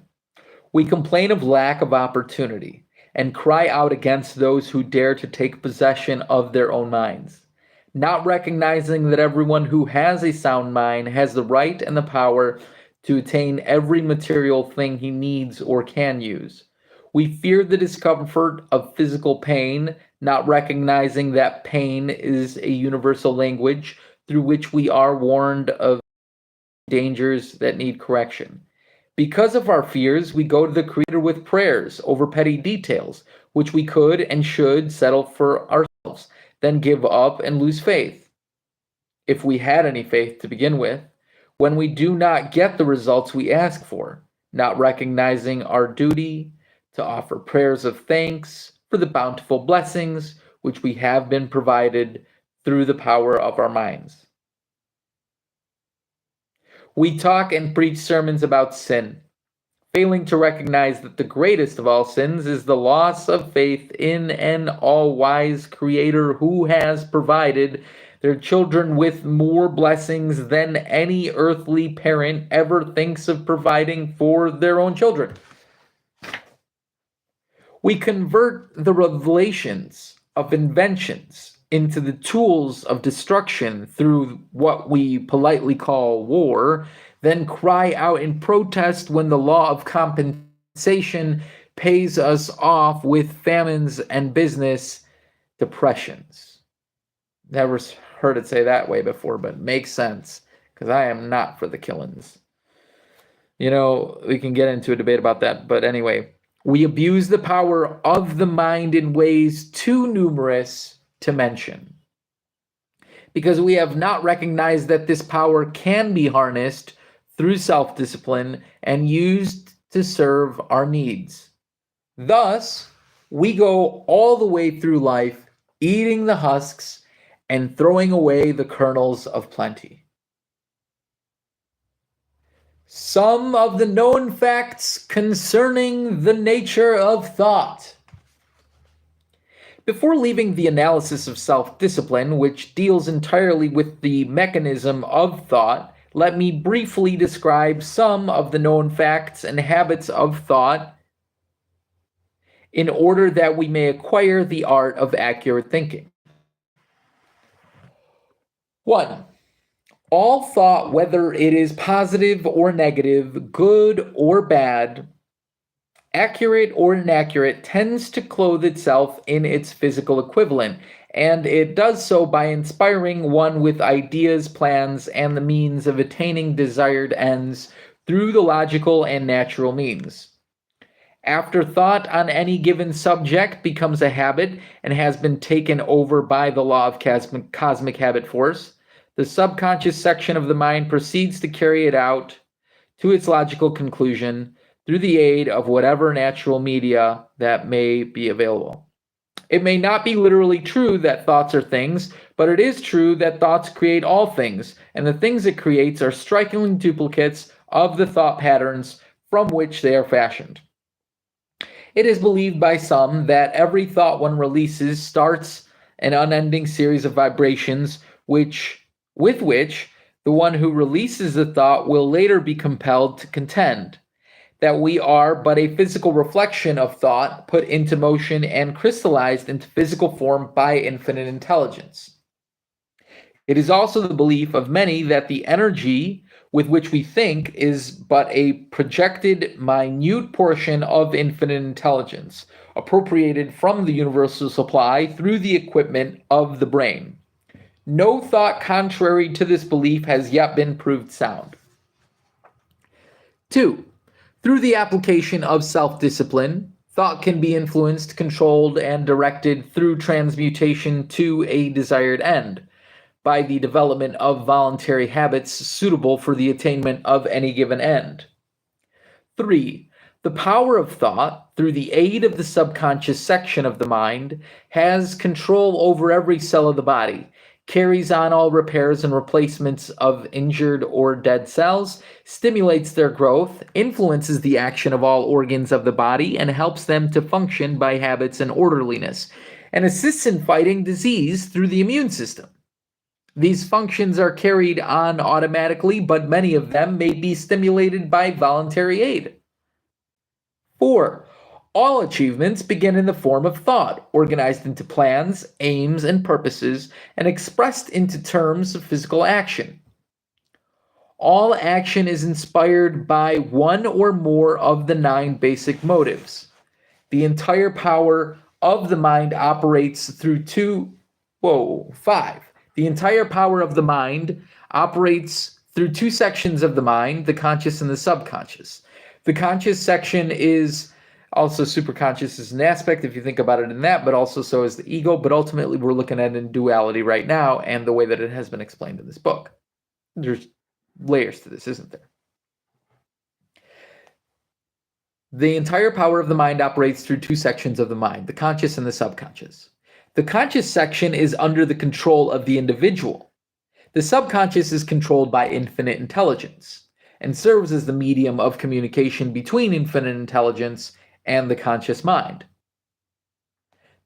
We complain of lack of opportunity and cry out against those who dare to take possession of their own minds, not recognizing that everyone who has a sound mind has the right and the power to attain every material thing he needs or can use. We fear the discomfort of physical pain, not recognizing that pain is a universal language through which we are warned of dangers that need correction. Because of our fears, we go to the Creator with prayers over petty details, which we could and should settle for ourselves, then give up and lose faith. If we had any faith to begin with, when we do not get the results we ask for, not recognizing our duty to offer prayers of thanks for the bountiful blessings which we have been provided through the power of our minds. We talk and preach sermons about sin, failing to recognize that the greatest of all sins is the loss of faith in an all-wise Creator who has provided their children with more blessings than any earthly parent ever thinks of providing for their own children. We convert the revelations of inventions into the tools of destruction through what we politely call war, then cry out in protest when the law of compensation pays us off with famines and business depressions. Never heard it say that way before, but makes sense, because I am not for the killings. We can get into a debate about that, but anyway, we abuse the power of the mind in ways too numerous to mention, because we have not recognized that this power can be harnessed through self-discipline and used to serve our needs. Thus, we go all the way through life eating the husks and throwing away the kernels of plenty. Some of the known facts concerning the nature of thought. Before leaving the analysis of self-discipline, which deals entirely with the mechanism of thought, let me briefly describe some of the known facts and habits of thought in order that we may acquire the art of accurate thinking. 1. All thought, whether it is positive or negative, good or bad, accurate or inaccurate, tends to clothe itself in its physical equivalent, and it does so by inspiring one with ideas, plans, and the means of attaining desired ends through the logical and natural means. After thought on any given subject becomes a habit and has been taken over by the law of cosmic habit force, the subconscious section of the mind proceeds to carry it out to its logical conclusion through the aid of whatever natural media that may be available. It may not be literally true that thoughts are things, but it is true that thoughts create all things, and the things it creates are striking duplicates of the thought patterns from which they are fashioned. It is believed by some that every thought one releases starts an unending series of vibrations with which the one who releases the thought will later be compelled to contend, that we are but a physical reflection of thought put into motion and crystallized into physical form by infinite intelligence. It is also the belief of many that the energy with which we think is but a projected, minute portion of infinite intelligence, appropriated from the universal supply through the equipment of the brain. No thought contrary to this belief has yet been proved sound. 2. Through the application of self-discipline, thought can be influenced, controlled, and directed through transmutation to a desired end, by the development of voluntary habits suitable for the attainment of any given end. 3. The power of thought, through the aid of the subconscious section of the mind, has control over every cell of the body, carries on all repairs and replacements of injured or dead cells, stimulates their growth, influences the action of all organs of the body, and helps them to function by habits and orderliness, and assists in fighting disease through the immune system. These functions are carried on automatically, but many of them may be stimulated by voluntary aid. 4. All achievements begin in the form of thought, organized into plans, aims, and purposes, and expressed into terms of physical action. All action is inspired by one or more of the 9 basic motives. The entire power of the mind operates through 5. The entire power of the mind operates through 2 sections of the mind, the conscious and the subconscious. The conscious section is also superconscious as an aspect, if you think about it in that, but also so is the ego. But ultimately, we're looking at it in duality right now and the way that it has been explained in this book. There's layers to this, isn't there? The entire power of the mind operates through two sections of the mind, the conscious and the subconscious. The conscious section is under the control of the individual. The subconscious is controlled by infinite intelligence and serves as the medium of communication between infinite intelligence and the conscious mind.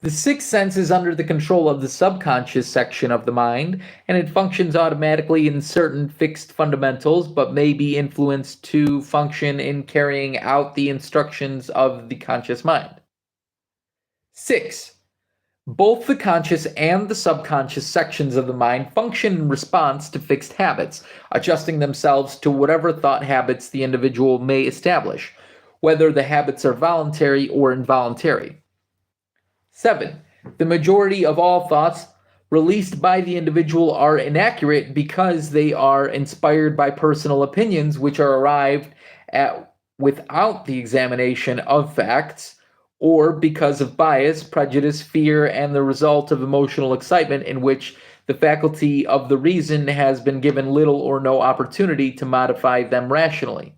The sixth sense is under the control of the subconscious section of the mind, and it functions automatically in certain fixed fundamentals, but may be influenced to function in carrying out the instructions of the conscious mind. 6. Both the conscious and the subconscious sections of the mind function in response to fixed habits, adjusting themselves to whatever thought habits the individual may establish, whether the habits are voluntary or involuntary. 7. The majority of all thoughts released by the individual are inaccurate because they are inspired by personal opinions which are arrived at without the examination of facts, or because of bias, prejudice, fear, and the result of emotional excitement in which the faculty of the reason has been given little or no opportunity to modify them rationally.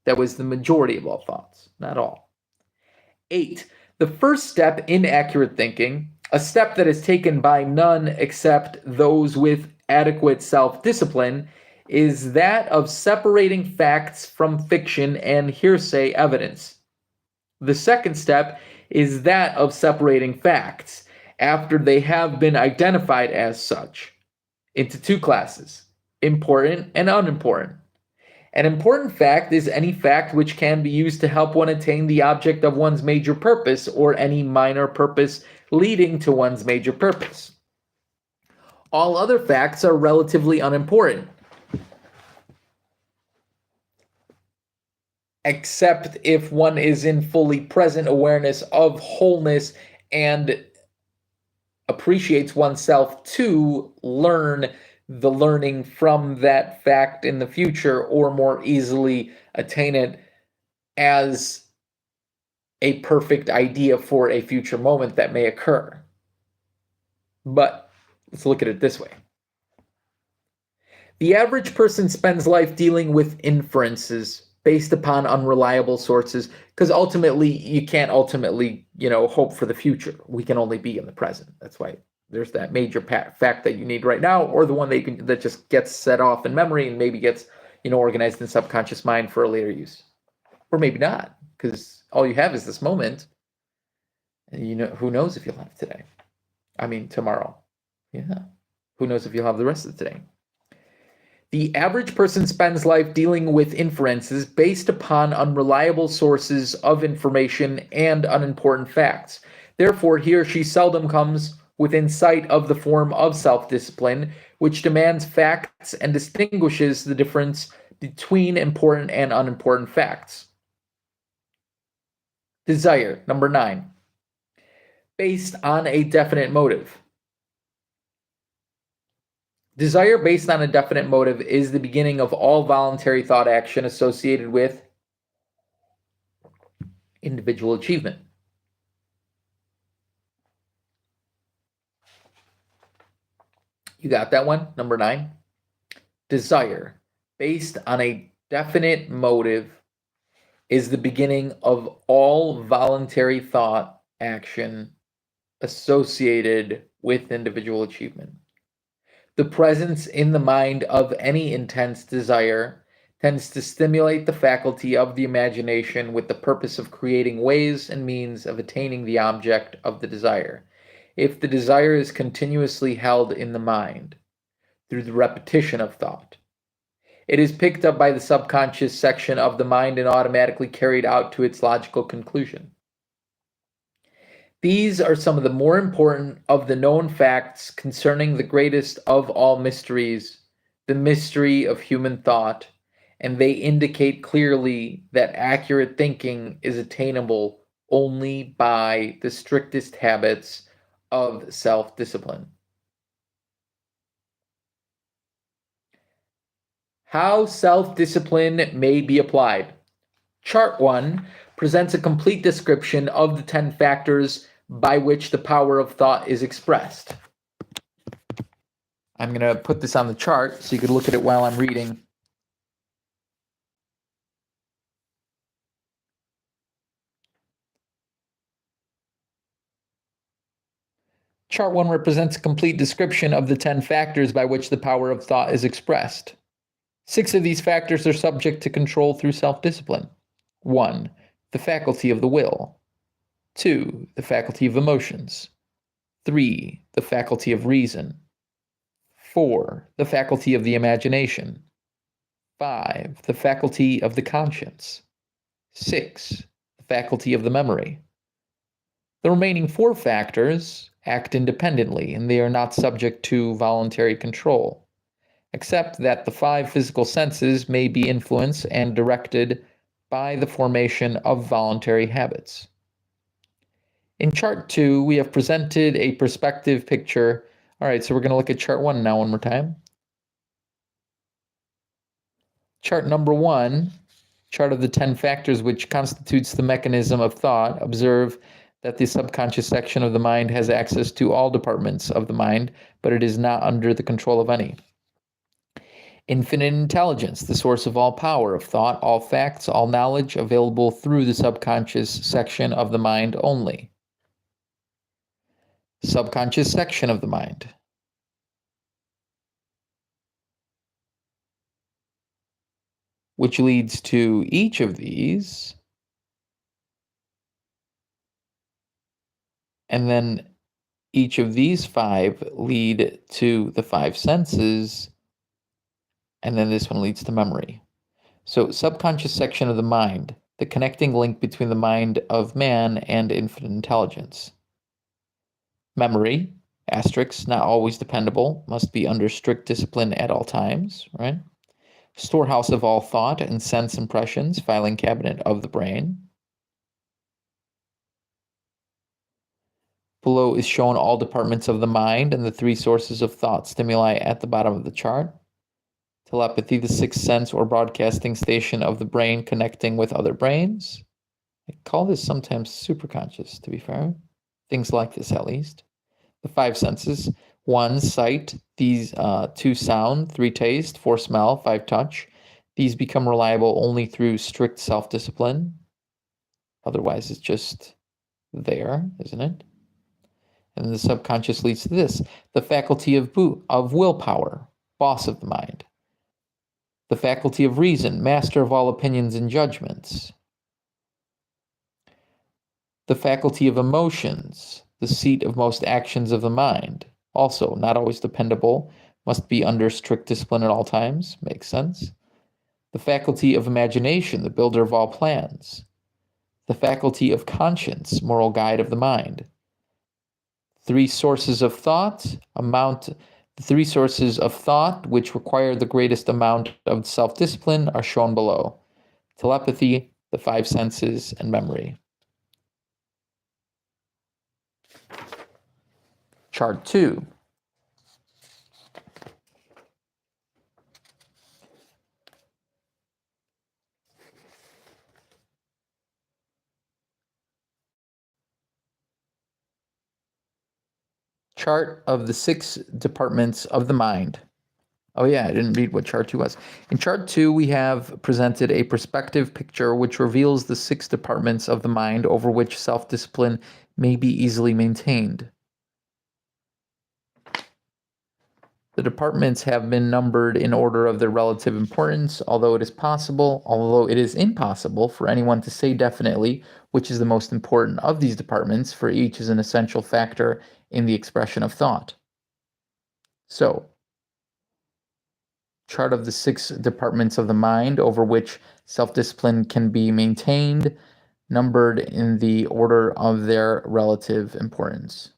That was the majority of all thoughts, not all. 8. The first step in accurate thinking, a step that is taken by none except those with adequate self-discipline, is that of separating facts from fiction and hearsay evidence. The second step is that of separating facts, after they have been identified as such, into two classes, important and unimportant. An important fact is any fact which can be used to help one attain the object of one's major purpose, or any minor purpose leading to one's major purpose. All other facts are relatively unimportant, except if one is in fully present awareness of wholeness and appreciates oneself to learn the learning from that fact in the future, or more easily attain it as a perfect idea for a future moment that may occur. But let's look at it this way. The average person spends life dealing with inferences based upon unreliable sources, because ultimately you can't hope for the future. We can only be in the present. That's why there's that major fact that you need right now, or the one that just gets set off in memory and maybe gets organized in subconscious mind for a later use, or maybe not, because all you have is this moment, and who knows if you'll have today. Tomorrow. Yeah, who knows if you'll have the rest of today. The average person spends life dealing with inferences based upon unreliable sources of information and unimportant facts. Therefore, he or she seldom comes within sight of the form of self-discipline, which demands facts and distinguishes the difference between important and unimportant facts. Desire, number 9. Based on a definite motive. Desire based on a definite motive is the beginning of all voluntary thought action associated with individual achievement. You got that one? Number 9. Desire based on a definite motive is the beginning of all voluntary thought action associated with individual achievement. The presence in the mind of any intense desire tends to stimulate the faculty of the imagination with the purpose of creating ways and means of attaining the object of the desire. If the desire is continuously held in the mind through the repetition of thought, it is picked up by the subconscious section of the mind and automatically carried out to its logical conclusion. These are some of the more important of the known facts concerning the greatest of all mysteries, the mystery of human thought, and they indicate clearly that accurate thinking is attainable only by the strictest habits of self-discipline. How self-discipline may be applied. Chart 1 presents a complete description of the 10 factors by which the power of thought is expressed. I'm going to put this on the chart so you can look at it while I'm reading. Chart 1 represents a complete description of the 10 factors by which the power of thought is expressed. 6 of these factors are subject to control through self-discipline. 1. The faculty of the will. 2. The faculty of emotions. 3. The faculty of reason. 4. The faculty of the imagination. 5. The faculty of the conscience. 6. The faculty of the memory. The remaining 4 factors act independently, and they are not subject to voluntary control, except that the 5 physical senses may be influenced and directed by the formation of voluntary habits. In chart 2, we have presented a perspective picture. All right, so we're going to look at chart 1 now one more time. Chart number 1, chart of the 10 factors which constitutes the mechanism of thought. Observe that the subconscious section of the mind has access to all departments of the mind, but it is not under the control of any. Infinite intelligence, the source of all power of thought, all facts, all knowledge, available through the subconscious section of the mind only. Subconscious section of the mind. Which leads to each of these. And then each of these 5 lead to the 5 senses, and then this one leads to memory. So subconscious section of the mind, the connecting link between the mind of man and infinite intelligence. Memory, asterisk, not always dependable, must be under strict discipline at all times, right? Storehouse of all thought and sense impressions, filing cabinet of the brain. Below is shown all departments of the mind and the 3 sources of thought stimuli at the bottom of the chart. Telepathy, the 6th sense or broadcasting station of the brain connecting with other brains. I call this sometimes superconscious, to be fair. Things like this, at least. The 5 senses. 1, sight. These 2, sound. 3, taste. 4, smell. 5, touch. These become reliable only through strict self-discipline. Otherwise, it's just there, isn't it? And the subconscious leads to this. The faculty of willpower, boss of the mind. The faculty of reason, master of all opinions and judgments. The faculty of emotions, the seat of most actions of the mind. Also, not always dependable, must be under strict discipline at all times. Makes sense. The faculty of imagination, the builder of all plans. The faculty of conscience, moral guide of the mind. 3 sources of thought, the 3 sources of thought which require the greatest amount of self-discipline are shown below. Telepathy, the 5 senses, and memory. Chart 2. Chart of the 6 departments of the mind. Oh yeah, I didn't read what chart 2 was. In chart 2, we have presented a perspective picture which reveals the 6 departments of the mind over which self-discipline may be easily maintained. The departments have been numbered in order of their relative importance, although it is impossible for anyone to say definitely which is the most important of these departments, for each is an essential factor in the expression of thought. So, chart of the 6 departments of the mind over which self-discipline can be maintained, numbered in the order of their relative importance.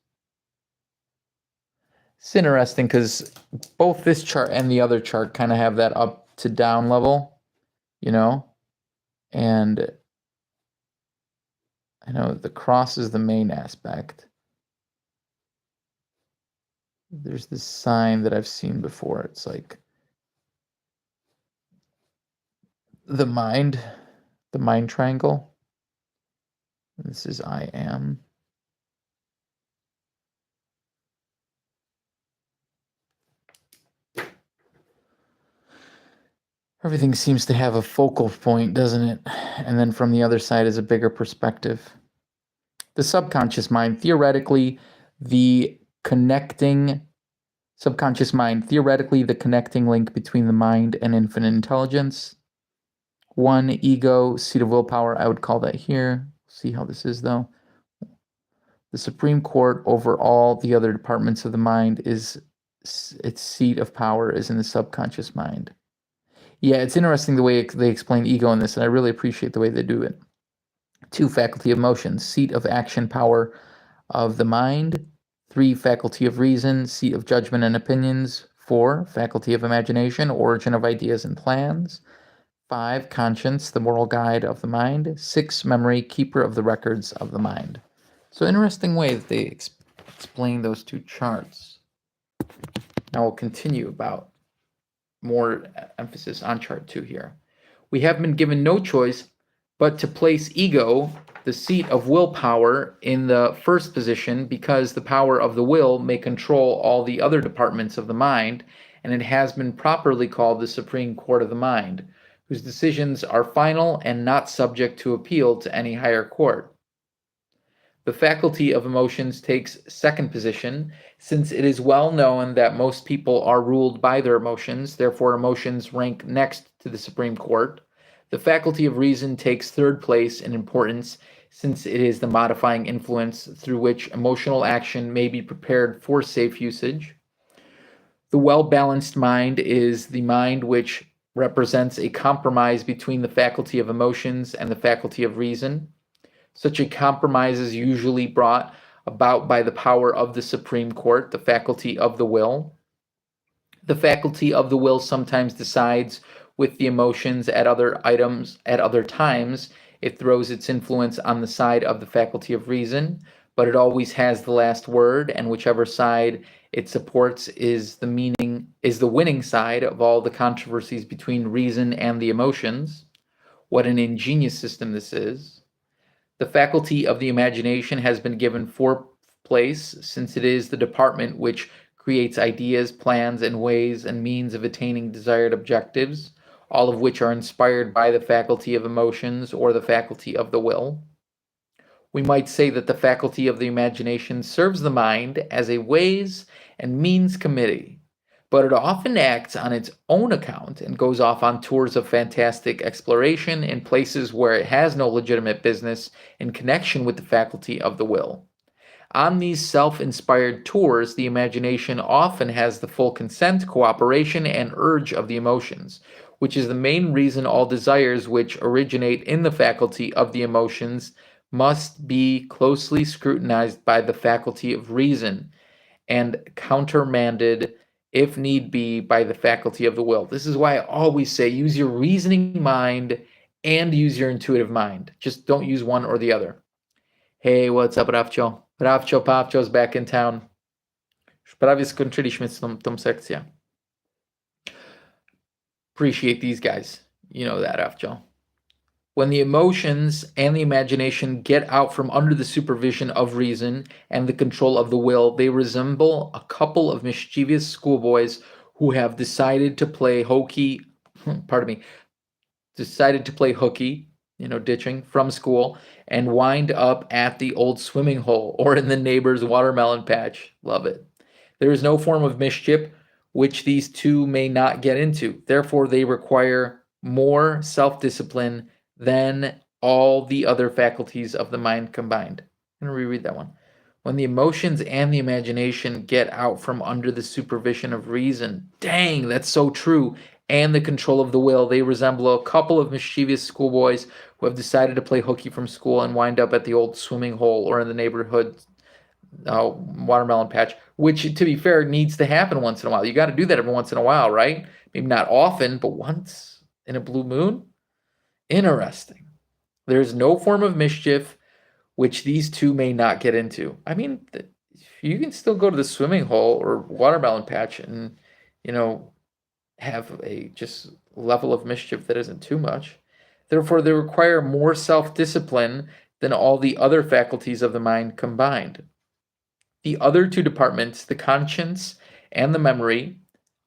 It's interesting because both this chart and the other chart kind of have that up to down level, and I know the cross is the main aspect. There's this sign that I've seen before. It's like the mind triangle. This is I am. Everything seems to have a focal point, doesn't it? And then from the other side is a bigger perspective. The subconscious mind, theoretically, the connecting subconscious mind, theoretically the connecting link between the mind and infinite intelligence. 1, ego, seat of willpower, I would call that here. See how this is though. The Supreme Court over all the other departments of the mind is its seat of power is in the subconscious mind. Yeah, it's interesting the way they explain ego in this, and I really appreciate the way they do it. 2, faculty of motion, seat of action power of the mind. 3, faculty of reason, seat of judgment and opinions. 4, faculty of imagination, origin of ideas and plans. 5, conscience, the moral guide of the mind. 6, memory, keeper of the records of the mind. So interesting way that they explain those two charts. Now we'll continue about more emphasis on chart 2 here. We have been given no choice but to place ego, the seat of willpower, in the first position because the power of the will may control all the other departments of the mind, and it has been properly called the Supreme Court of the Mind, whose decisions are final and not subject to appeal to any higher court. The faculty of emotions takes second position, since it is well known that most people are ruled by their emotions, therefore emotions rank next to the Supreme Court. The faculty of reason takes third place in importance, since it is the modifying influence through which emotional action may be prepared for safe usage. The well-balanced mind is the mind which represents a compromise between the faculty of emotions and the faculty of reason. Such a compromise is usually brought about by the power of the Supreme Court, the faculty of the will. The faculty of the will sometimes decides with the emotions at other times. It throws its influence on the side of the faculty of reason, but it always has the last word, and whichever side it supports is the winning side of all the controversies between reason and the emotions. What an ingenious system this is. The faculty of the imagination has been given fourth place, since it is the department which creates ideas, plans, and ways and means of attaining desired objectives, all of which are inspired by the faculty of emotions or the faculty of the will. We might say that the faculty of the imagination serves the mind as a ways and means committee, but it often acts on its own account and goes off on tours of fantastic exploration in places where it has no legitimate business in connection with the faculty of the will. On these self-inspired tours, the imagination often has the full consent, cooperation, and urge of the emotions, which is the main reason all desires which originate in the faculty of the emotions must be closely scrutinized by the faculty of reason and countermanded, if need be, by the faculty of the will. This is why I always say use your reasoning mind and use your intuitive mind. Just don't use one or the other. Hey, what's up, Rafcio? Rafcio Papcio's back in town. Już prawie skończyliśmy tą sekcję. Appreciate these guys. You know that, Rafcio. When the emotions and the imagination get out from under the supervision of reason and the control of the will, they resemble a couple of mischievous schoolboys who have decided to play hooky, ditching from school, and wind up at the old swimming hole or in the neighbor's watermelon patch. Love it. There is no form of mischief which these two may not get into. Therefore, they require more self-discipline than all the other faculties of the mind combined. I'm going to reread that one. When the emotions and the imagination get out from under the supervision of reason, dang, that's so true, and the control of the will, they resemble a couple of mischievous schoolboys who have decided to play hooky from school and wind up at the old swimming hole or in the neighborhood watermelon patch, which, to be fair, needs to happen once in a while. You got to do that every once in a while, right? Maybe not often, but once in a blue moon. Interesting. There is no form of mischief which these two may not get into. I mean, you can still go to the swimming hole or watermelon patch and, have a just level of mischief that isn't too much. Therefore, they require more self-discipline than all the other faculties of the mind combined. The other two departments, the conscience and the memory,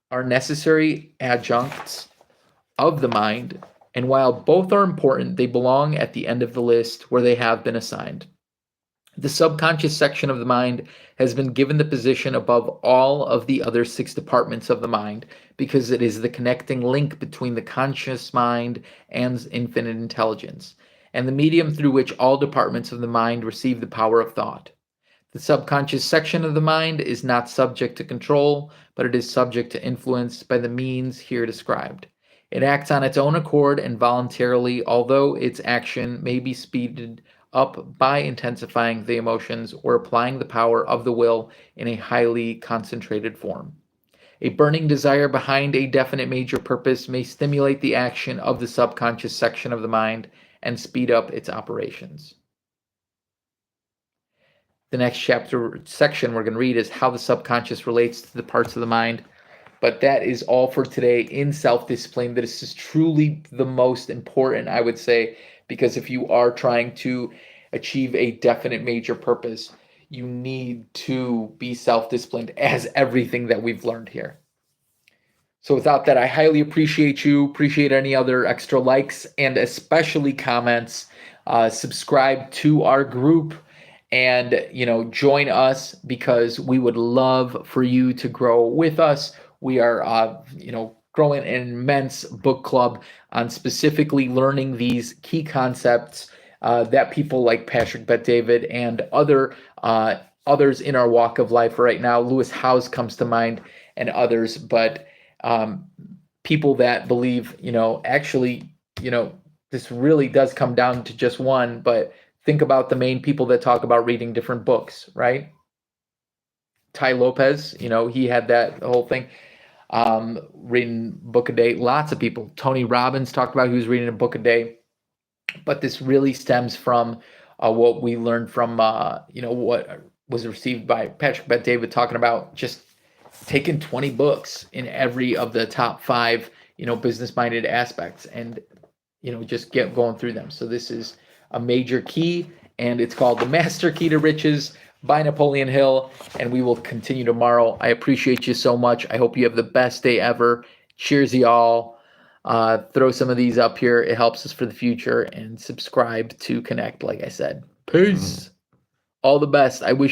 are necessary adjuncts of the mind, and while both are important, they belong at the end of the list where they have been assigned. The subconscious section of the mind has been given the position above all of the other 6 departments of the mind because it is the connecting link between the conscious mind and infinite intelligence, and the medium through which all departments of the mind receive the power of thought. The subconscious section of the mind is not subject to control, but it is subject to influence by the means here described. It acts on its own accord and voluntarily, although its action may be speeded up by intensifying the emotions or applying the power of the will in a highly concentrated form. A burning desire behind a definite major purpose may stimulate the action of the subconscious section of the mind and speed up its operations. The next section we're going to read is how the subconscious relates to the parts of the mind. But that is all for today in self-discipline. This is truly the most important, I would say, because if you are trying to achieve a definite major purpose, you need to be self-disciplined, as everything that we've learned here. So without that, I highly appreciate you. Appreciate any other extra likes and especially comments. Subscribe to our group and join us, because we would love for you to grow with us. We are growing an immense book club on specifically learning these key concepts that people like Patrick Bet-David and others in our walk of life right now. Lewis Howes comes to mind, and others, but people that believe this really does come down to just one. But think about the main people that talk about reading different books, right? Tai Lopez, he had that whole thing. Reading book a day. Lots of people. Tony Robbins talked about he was reading a book a day. But this really stems from what we learned from what was received by Patrick Bet-David, talking about just taking 20 books in every of the top 5 business-minded aspects, and just get going through them. So this is a major key, and it's called The Master Key to Riches by Napoleon Hill, and we will continue tomorrow. I appreciate you so much. I hope you have the best day ever. Cheers, y'all. Throw some of these up here. It helps us for the future. And subscribe to connect, like I said. Peace. All the best. I wish